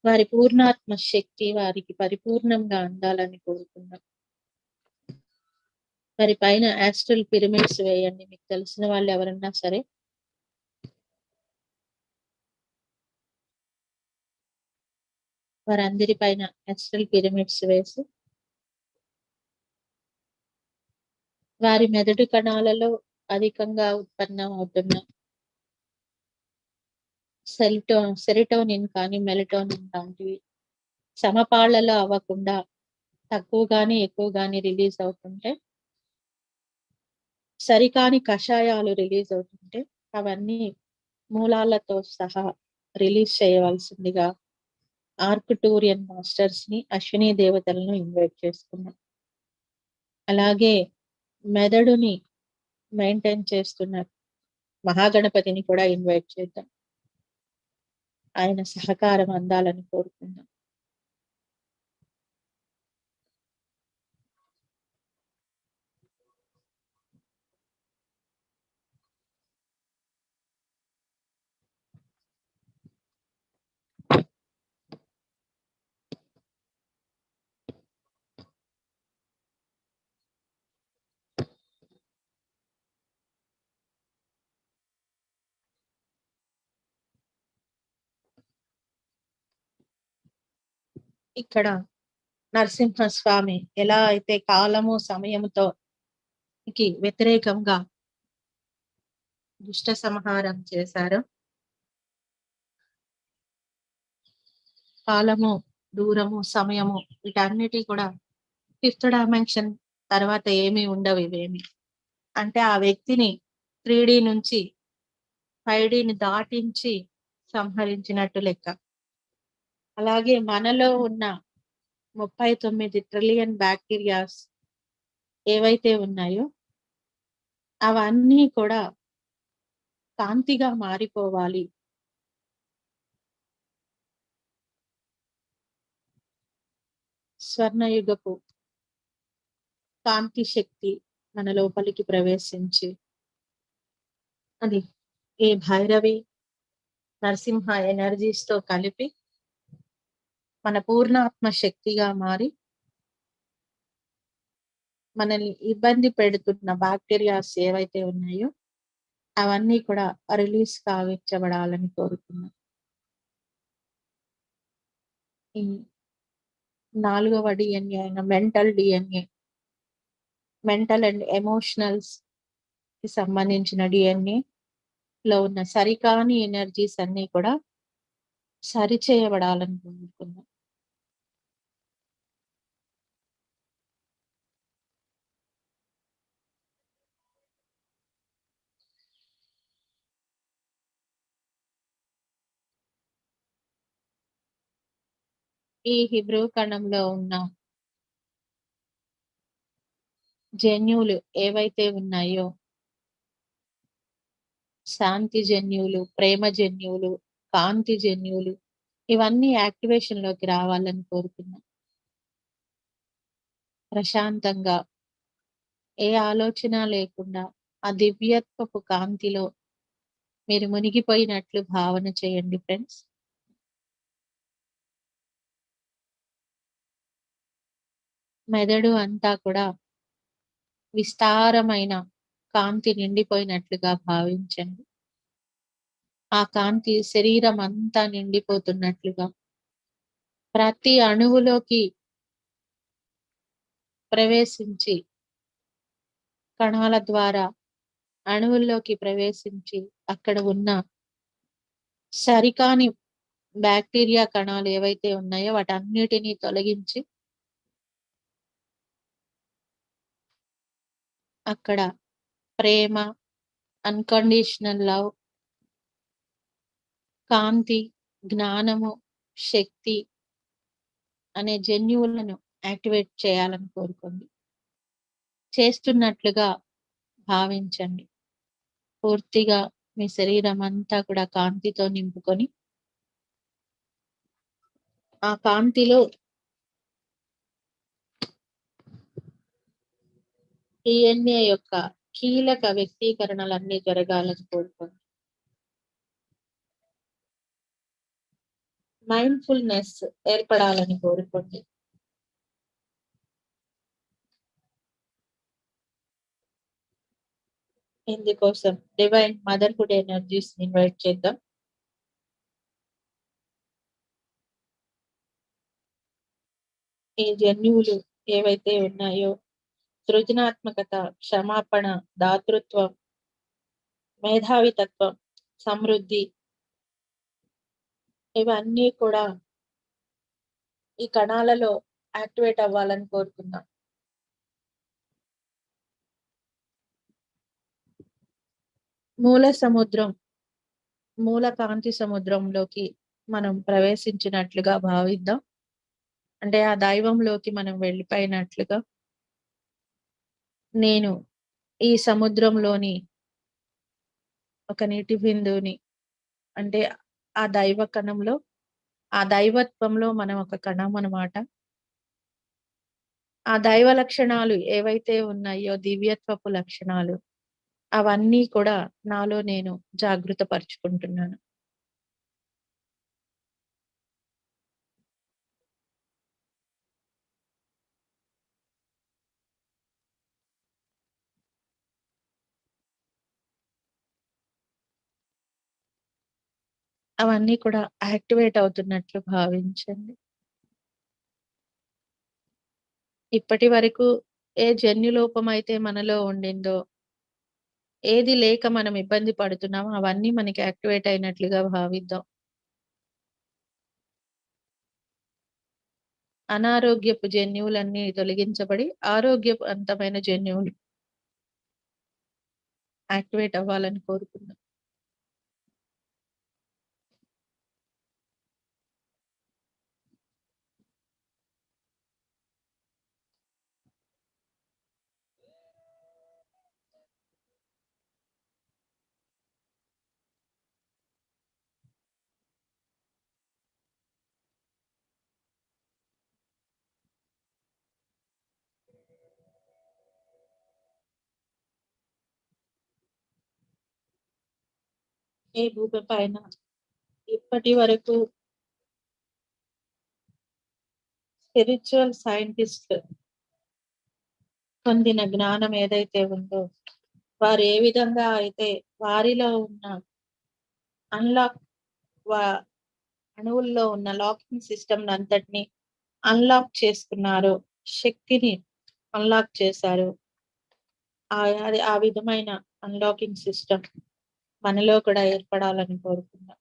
వారి పూర్ణాత్మ శక్తి వారికి పరిపూర్ణంగా అందాలని కోరుకున్నాం. వారి పైన ఆస్ట్రల్ పిరమిడ్స్ వేయండి. మీకు తెలిసిన వాళ్ళు ఎవరన్నా సరే వారందరి పైన ఆస్ట్రల్ పిరమిడ్స్ వేసి వారి మెదడు కణాలలో అధికంగా ఉత్పన్నం అవుతున్న సెరిటోనిన్ కానీ మెలటోనిన్ లాంటివి సమపాళ్లలో అవ్వకుండా తక్కువగాని ఎక్కువగాని రిలీజ్ అవుతుంటే, సరికాని కషాయాలు రిలీజ్ అవుతుంటే అవన్నీ మూలాలతో సహా రిలీజ్ చేయవలసిందిగా ఆర్క్టూరియన్ మాస్టర్స్ ని, అశ్విని దేవతలను ఇన్వైట్ చేసుకున్నాం. అలాగే మెదడుని మెయింటైన్ చేస్తున్న మహాగణపతిని కూడా ఇన్వైట్ చేద్దాం. ఆయన సహకారం అందాలని కోరుకుందాం. ఇక్కడ నరసింహస్వామి ఎలా అయితే కాలము సమయముతో వ్యతిరేకంగా దుష్ట సంహారం చేశారో, కాలము, దూరము, సమయము వీటన్నిటి కూడా 5th డైమెన్షన్ తర్వాత ఏమీ ఉండవు. ఇవేమి అంటే ఆ వ్యక్తిని 3D నుంచి 5Dని దాటించి సంహరించినట్టు లెక్క. అలాగే మనలో ఉన్న 39 ట్రిలియన్ బ్యాక్టీరియాస్ ఏవైతే ఉన్నాయో అవన్నీ కూడా కాంతిగా మారిపోవాలి. స్వర్ణయుగపు కాంతి శక్తి మన లోపలికి ప్రవేశించి అది ఈ భైరవి నరసింహ ఎనర్జీస్ తో కలిపి మన పూర్ణాత్మ శక్తిగా మారి మనల్ని ఇబ్బంది పెడుతున్న బ్యాక్టీరియాస్ ఏవైతే ఉన్నాయో అవన్నీ కూడా రిలీజ్ కావించబడాలని కోరుతున్నాం. ఈ 4వ డిఎన్ఏ అయిన mental DNA, mental and emotionals కి సంబంధించిన డిఎన్ఏ లో ఉన్న సరికాని ఎనర్జీస్ అన్ని కూడా సరిచేయబడాలని కోరుకుందాం. ఈ హిబ్రూ కణంలో ఉన్న జన్యువులు ఏవైతే ఉన్నాయో, శాంతి జన్యువులు, ప్రేమ జన్యువులు, కాంతి జన్యువులు, ఇవన్నీ యాక్టివేషన్ లోకి రావాలని కోరుకున్నాం. ప్రశాంతంగా ఏ ఆలోచన లేకుండా ఆ దివ్యత్వపు కాంతిలో మీరు మునిగిపోయినట్లు భావన చేయండి ఫ్రెండ్స్. మెదడు అంతా కూడా విస్తారమైన కాంతి నిండిపోయినట్లుగా భావించండి. ఆ కాంతి శరీరం అంతా నిండిపోతున్నట్లుగా ప్రతి అణువులోకి ప్రవేశించి కణాల ద్వారా అణువుల్లోకి ప్రవేశించి అక్కడ ఉన్న సరికాని బ్యాక్టీరియా కణాలు ఏవైతే ఉన్నాయో వాటన్నిటినీ తొలగించి అక్కడ ప్రేమ, అన్‌కండిషనల్ లవ్, కాంతి, జ్ఞానము, శక్తి అనే జన్యువులను యాక్టివేట్ చేయాలని కోరుకోండి. చేస్తున్నట్లుగా భావించండి. పూర్తిగా మీ శరీరం అంతా కూడా కాంతితో నింపుకొని, ఆ కాంతిలో DNA యొక్క కీలక వ్యక్తీకరణలన్నీ జరగాలని కోరుకోండి. మైండ్‌ఫుల్‌నెస్ ఏర్పడాలని కోరుకోండి. ఇందుకోసం డివైన్ మదర్‌హుడ్ ఎనర్జీస్‌ని ఇన్వైట్ చేద్దాం. ఈ జన్యువులు ఏవైతే ఉన్నాయో సృజనాత్మకత, క్షమాపణ, దాతృత్వం, మేధావితత్వం, సమృద్ధి ఇవన్నీ కూడా ఈ కణాలలో యాక్టివేట్ అవ్వాలని కోరుకుందాం. మూల సముద్రం, మూల కాంతి సముద్రంలోకి మనం ప్రవేశించినట్లుగా భావిద్దాం. అంటే ఆ దైవంలోకి మనం వెళ్ళిపోయినట్లుగా. నేను ఈ సముద్రంలోని ఒక నీటి బిందువుని, అంటే ఆ దైవ కణంలో, ఆ దైవత్వంలో మనం ఒక కణం అన్నమాట. ఆ దైవ లక్షణాలు ఏవైతే ఉన్నాయో దివ్యత్వపు లక్షణాలు అవన్నీ కూడా నాలో నేను జాగృత పరుచుకుంటున్నాను. అవన్నీ కూడా యాక్టివేట్ అవుతున్నట్లు భావించండి. ఇప్పటి వరకు ఏ జన్యు లోపం అయితే మనలో ఉండిందో, ఏది లేక మనం ఇబ్బంది పడుతున్నామో అవన్నీ మనకి యాక్టివేట్ అయినట్లుగా భావిద్దాం. అనారోగ్యపు జన్యువులన్నీ తొలగించబడి ఆరోగ్యవంతమైన జన్యువులు యాక్టివేట్ అవ్వాలని కోరుకుందాం. ఈ భూమి పైన ఇప్పటి వరకు స్పిరిచువల్ సైంటిస్ట్ పొందిన జ్ఞానం ఏదైతే ఉందో, వారు ఏ విధంగా అయితే వారిలో ఉన్న అన్లాక్ అణువుల్లో ఉన్న లాకింగ్ సిస్టమ్ అంతటిని అన్లాక్ చేసుకున్నారో, శక్తిని అన్లాక్ చేశారు. అది ఆ విధమైన అన్లాకింగ్ సిస్టమ్ మనలో కూడా ఏర్పడాలని కోరుకుందాం.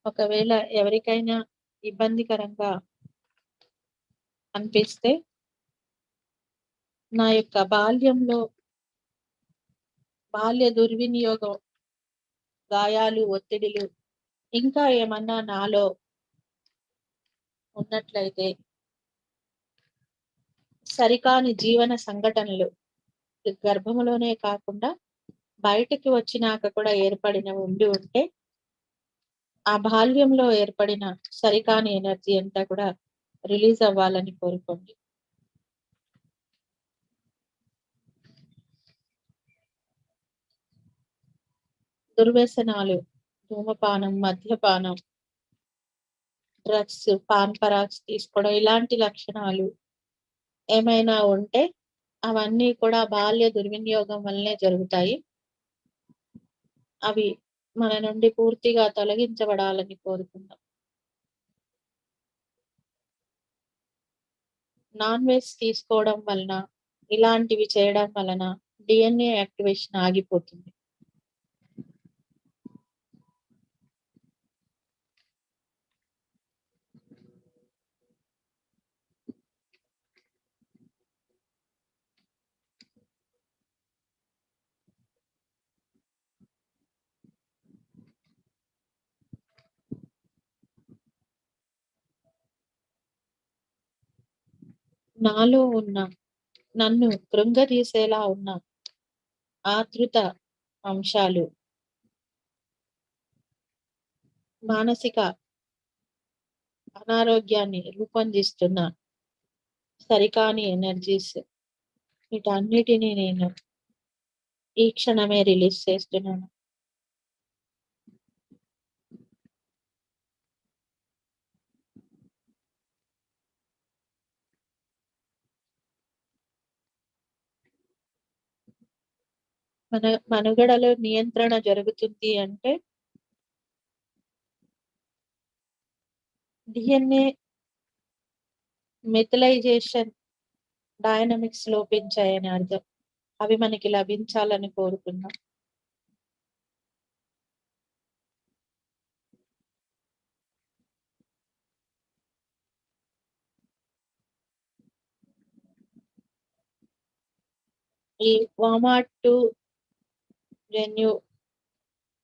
ఒకవేళ ఎవరికైనా ఇబ్బందికరంగా అనిపిస్తే, నా యొక్క బాల్యంలో బాల్య దుర్వినియోగం, గాయాలు, ఒత్తిడిలు ఇంకా ఏమన్నా నాలో ఉన్నట్లయితే, సరికాని జీవన సంఘటనలు గర్భములోనే కాకుండా బయటికి వచ్చినాక కూడా ఉండి ఉంటే, ఆ బాల్యంలో ఏర్పడిన సరికాని ఎనర్జీ అంతా కూడా రిలీజ్ అవ్వాలని కోరుకోండి. దుర్వ్యసనాలు, ధూమపానం, మద్యపానం, డ్రగ్స్, పాన్ పరాక్స్ తీసుకోవడం ఇలాంటి లక్షణాలు ఏమైనా ఉంటే అవన్నీ కూడా బాల్య దుర్వినియోగం వల్లనే జరుగుతాయి. అవి మన నుండి పూర్తిగా తొలగించబడాలని కోరుకుందాం. నాన్ వెజ్ తీసుకోవడం వలన, ఇలాంటివి చేయడం వలన DNA యాక్టివేషన్ ఆగిపోతుంది. నాలో ఉన్న నన్ను కృంగదీసేలా ఉన్న ఆతృత అంశాలు, మానసిక అనారోగ్యాన్ని రూపొందిస్తున్న సరికాని ఎనర్జీస్, వీటన్నిటిని నేను ఈ క్షణమే రిలీజ్ చేస్తున్నాను. మన మనుగడలో నియంత్రణ జరుగుతుంది అంటే డిఎన్ఏ మెథలైజేషన్ డైనమిక్స్ లోపించాయని అర్థం. అవి మనకి లభించాలని కోరుకున్నాం. ఈ వామాట్ జన్యు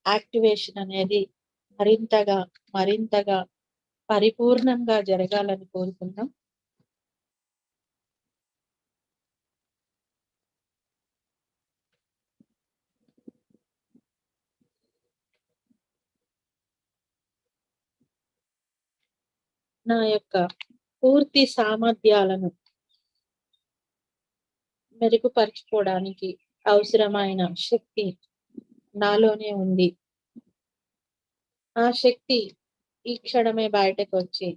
యాక్టివేషన్ అనేది మరింతగా పరిపూర్ణంగా జరగాలని కోరుకుందాం. నా యొక్క పూర్తి సామర్థ్యాలను మెరుగుపరుచుకోవడానికి అవసరమైన శక్తి నాలోనే ఉంది. ఆ శక్తి ఈ క్షణమే బయటకు వచ్చి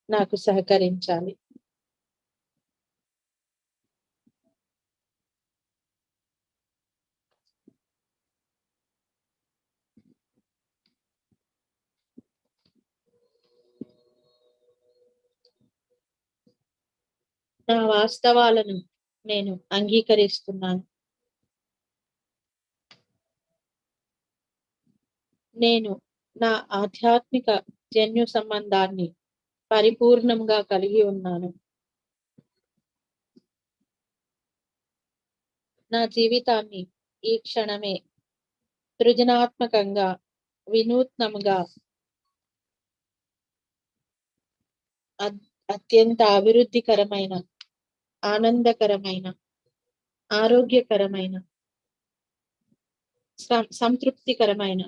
నాకు సహకరించాలి. నా వాస్తవాలను నేను అంగీకరిస్తున్నాను. నేను నా ఆధ్యాత్మిక జన్యు సంబంధాన్ని పరిపూర్ణంగా కలిగి ఉన్నాను. నా జీవితాన్ని ఈ క్షణమే సృజనాత్మకంగా, వినూత్నంగా, అత్యంత అభివృద్ధికరమైన, ఆనందకరమైన, ఆరోగ్యకరమైన, సంతృప్తికరమైన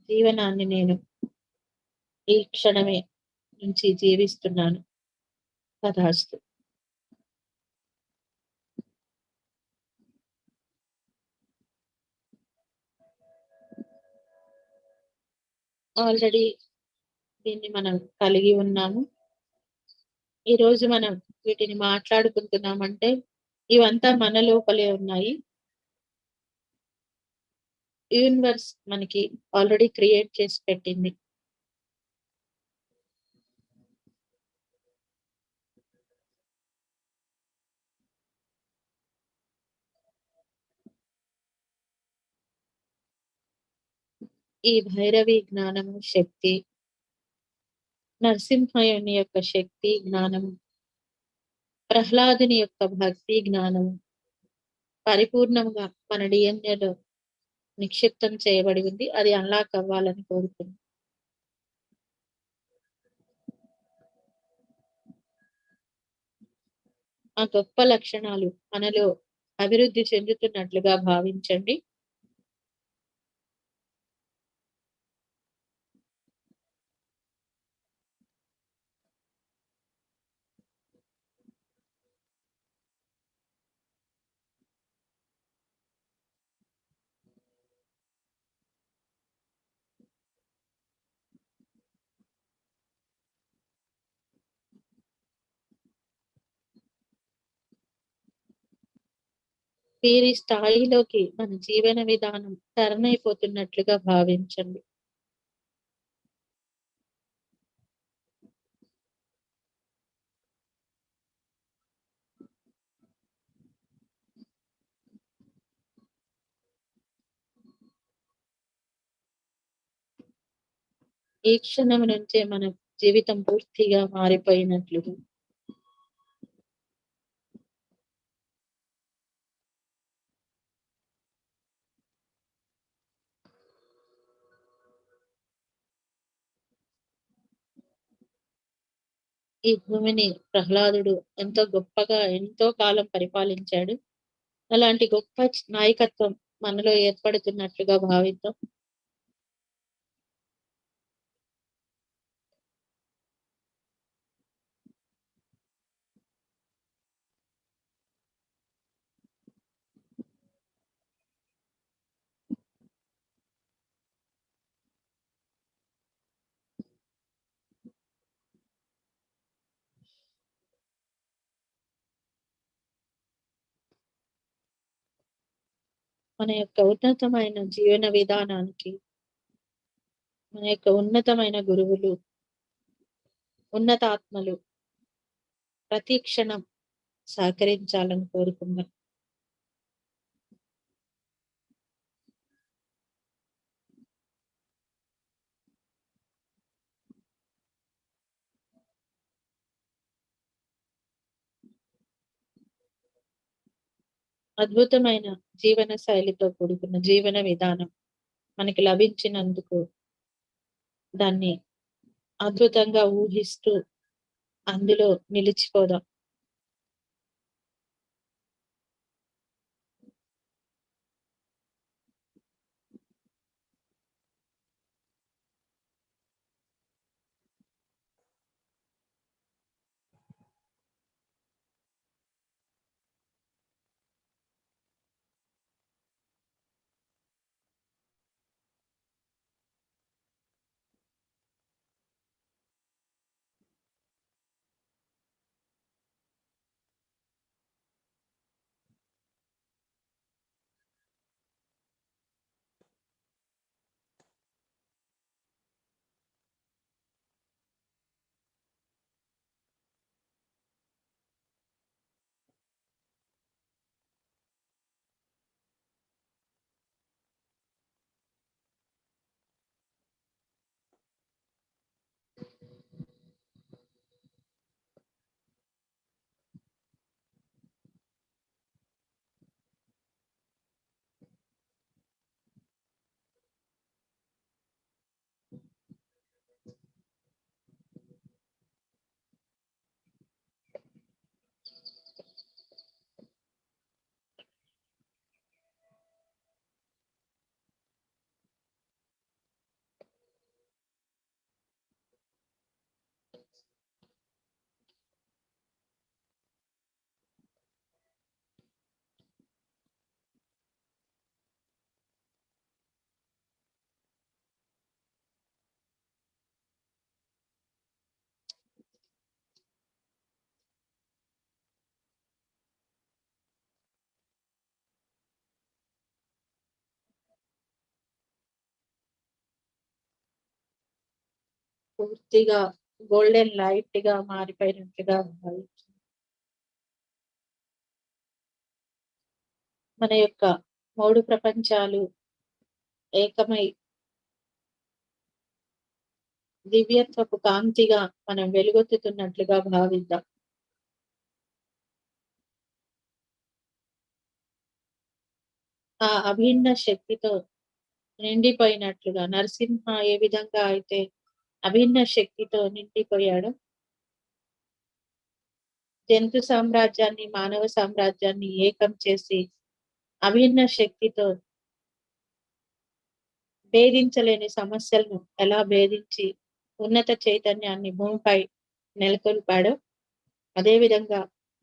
జీవనాన్ని నేను ఈ క్షణమే నుంచి జీవిస్తున్నాను. తథాస్తు. ఆల్రెడీ దీన్ని మనం కలిగి ఉన్నాము. ఈరోజు మనం వీటిని మాట్లాడుకుంటున్నామంటే ఇవంతా మన లోపలే ఉన్నాయి. యూనివర్స్ మనకి ఆల్రెడీ క్రియేట్ చేసి పెట్టింది. ఈ భైరవి జ్ఞానము, శక్తి, నరసింహయుని యొక్క శక్తి, జ్ఞానము, ప్రహ్లాదుని యొక్క భక్తి, జ్ఞానము పరిపూర్ణంగా మన డిఎన్ఏలో నిక్షిప్తం చేయబడి ఉంది. అది అన్లాక్ అవ్వాలని కోరుతున్నాను. ఆ గొప్ప లక్షణాలు మనలో అభివృద్ధి చెందుతున్నట్లుగా భావించండి. వీరి స్థాయిలోకి మన జీవన విధానం టర్న్ అయిపోతున్నట్లుగా భావించండి. ఈ క్షణం నుంచే మన జీవితం పూర్తిగా మారిపోయినట్లుగా. ఈ ఈ భూమిని ప్రహ్లాదుడు ఎంతో గొప్పగా ఎంతో కాలం పరిపాలించాడు. అలాంటి గొప్ప నాయకత్వం మనలో ఏర్పడుతున్నట్లుగా భావిద్దాం. మన యొక్క ఉన్నతమైన జీవన విధానానికి మన యొక్క ఉన్నతమైన గురువులు, ఉన్నతాత్మలు ప్రతి క్షణం సహకరించాలని కోరుకున్నాం. అద్భుతమైన జీవన శైలితో కూడుకున్న జీవన విధానం మనకి లభించినందుకు దాన్ని అద్భుతంగా ఊహిస్తూ అందులో నిలిచిపోదాం. పూర్తిగా గోల్డెన్ లైట్ గా మారిపోయినట్లుగా భావించండి. మన యొక్క మూడు ప్రపంచాలు ఏకమై దివ్యత్వపు కాంతిగా మనం వెలుగొత్తుతున్నట్లుగా భావిద్దాం. ఆ అభిన్న శక్తితో నిండిపోయినట్లుగా నరసింహ ఏ విధంగా అయితే అభిన్న శక్తితో నిండిపోయాడు, జంతు సామ్రాజ్యాన్ని మానవ సామ్రాజ్యాన్ని ఏకం చేసి అభిన్న శక్తితో భేదించలేని సమస్యలను ఎలా భేదించి ఉన్నత చైతన్యాన్ని భూమిపై నెలకొల్పాడో అదేవిధంగా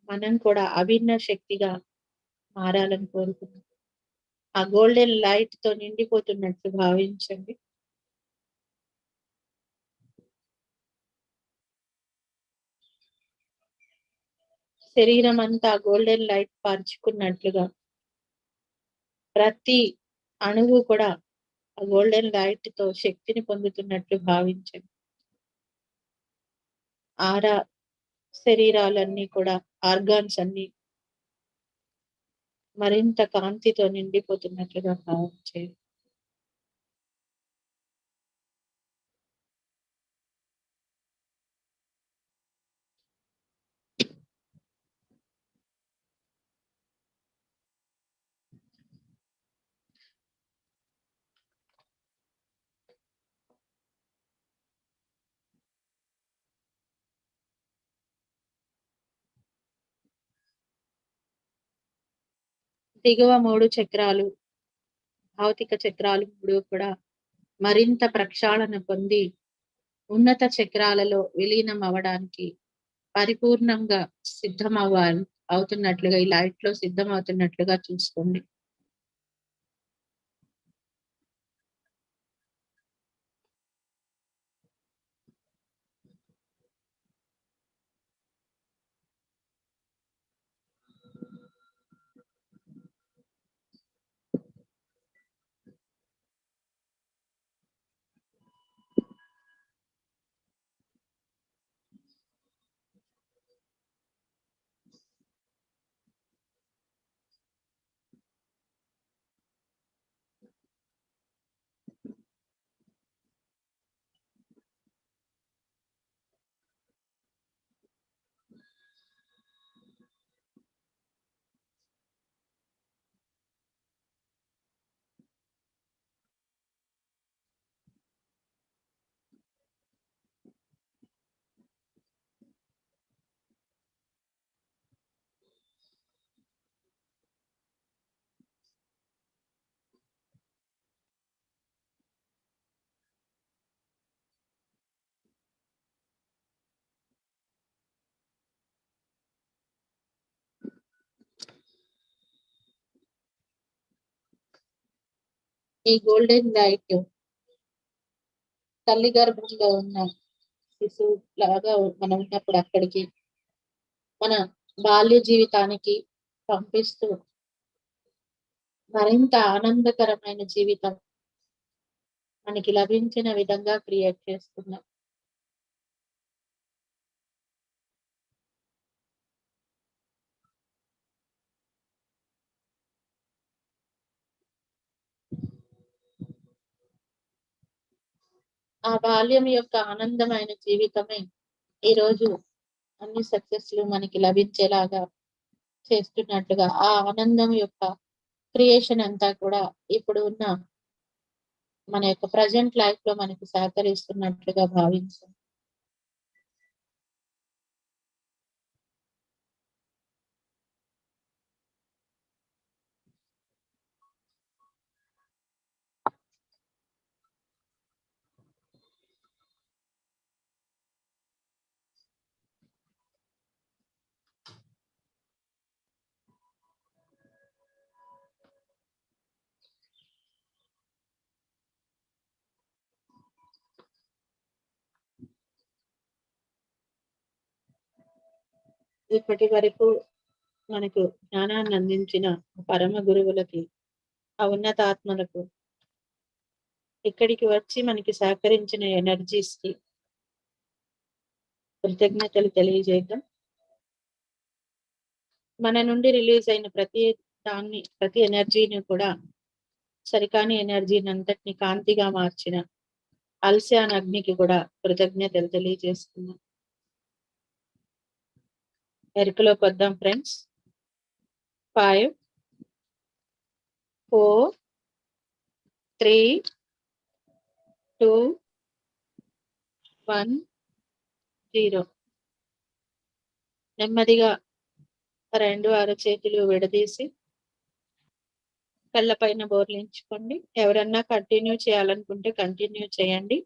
మనం కూడా అభిన్న శక్తిగా మారాలని కోరుకుంటున్నాం. ఆ గోల్డెన్ లైట్ తో నిండిపోతున్నట్లు భావించండి. శరీరం అంతా గోల్డెన్ లైట్ పరుచుకున్నట్లుగా ప్రతి అణువు కూడా ఆ గోల్డెన్ లైట్ తో శక్తిని పొందుతున్నట్లు భావించండి. ఆరా శరీరాలన్నీ కూడా ఆర్గాన్స్ అన్ని మరింత కాంతితో నిండిపోతున్నట్లుగా భావించండి. దిగువ 3 చక్రాలు, భౌతిక చక్రాలు 3 కూడా మరింత ప్రక్షాళన పొంది ఉన్నత చక్రాలలో విలీనం అవ్వడానికి పరిపూర్ణంగా అవుతున్నట్లుగా ఈ లైట్ లో సిద్ధం అవుతున్నట్లుగా చూసుకోండి. ఈ గోల్డెన్ లైట్ తల్లి గర్భంలో ఉన్న శిశువు లాగా మనం ఉన్నప్పుడు అక్కడికి మన బాల్య జీవితానికి పంపిస్తూ మరింత ఆనందకరమైన జీవితం మనకి లభించిన విధంగా క్రియేట్ చేస్తున్నాం. ఆ బాల్యం యొక్క ఆనందమైన జీవితమే ఈరోజు అన్ని సక్సెస్లు మనకి లభించేలాగా చేస్తున్నట్టుగా ఆ ఆనందం యొక్క క్రియేషన్ అంతా కూడా ఇప్పుడు ఉన్న మన యొక్క ప్రజెంట్ లైఫ్ లో మనకి సహకరిస్తున్నట్లుగా భావించాం. ఇప్పటి వరకు మనకు జ్ఞానాన్ని అందించిన పరమ గురువులకి, ఆ ఉన్నతాత్మలకు, ఇక్కడికి వచ్చి మనకి సహకరించిన ఎనర్జీస్ కి కృతజ్ఞతలు తెలియజేద్దాం. మన నుండి రిలీజ్ అయిన ప్రతి ఎనర్జీని కూడా సరికాని ఎనర్జీని అంతటిని కాంతిగా మార్చిన అల్సియాన్ అగ్నికి కూడా కృతజ్ఞతలు తెలియజేస్తున్నాం. ఎరుకలోకి వద్దాం ఫ్రెండ్స్. 5 4 3 2 1 0. నెమ్మదిగా 2 అరచేతులు విడదీసి కళ్ళ పైన బోర్లించుకోండి. ఎవరన్నా కంటిన్యూ చేయాలనుకుంటే కంటిన్యూ చేయండి.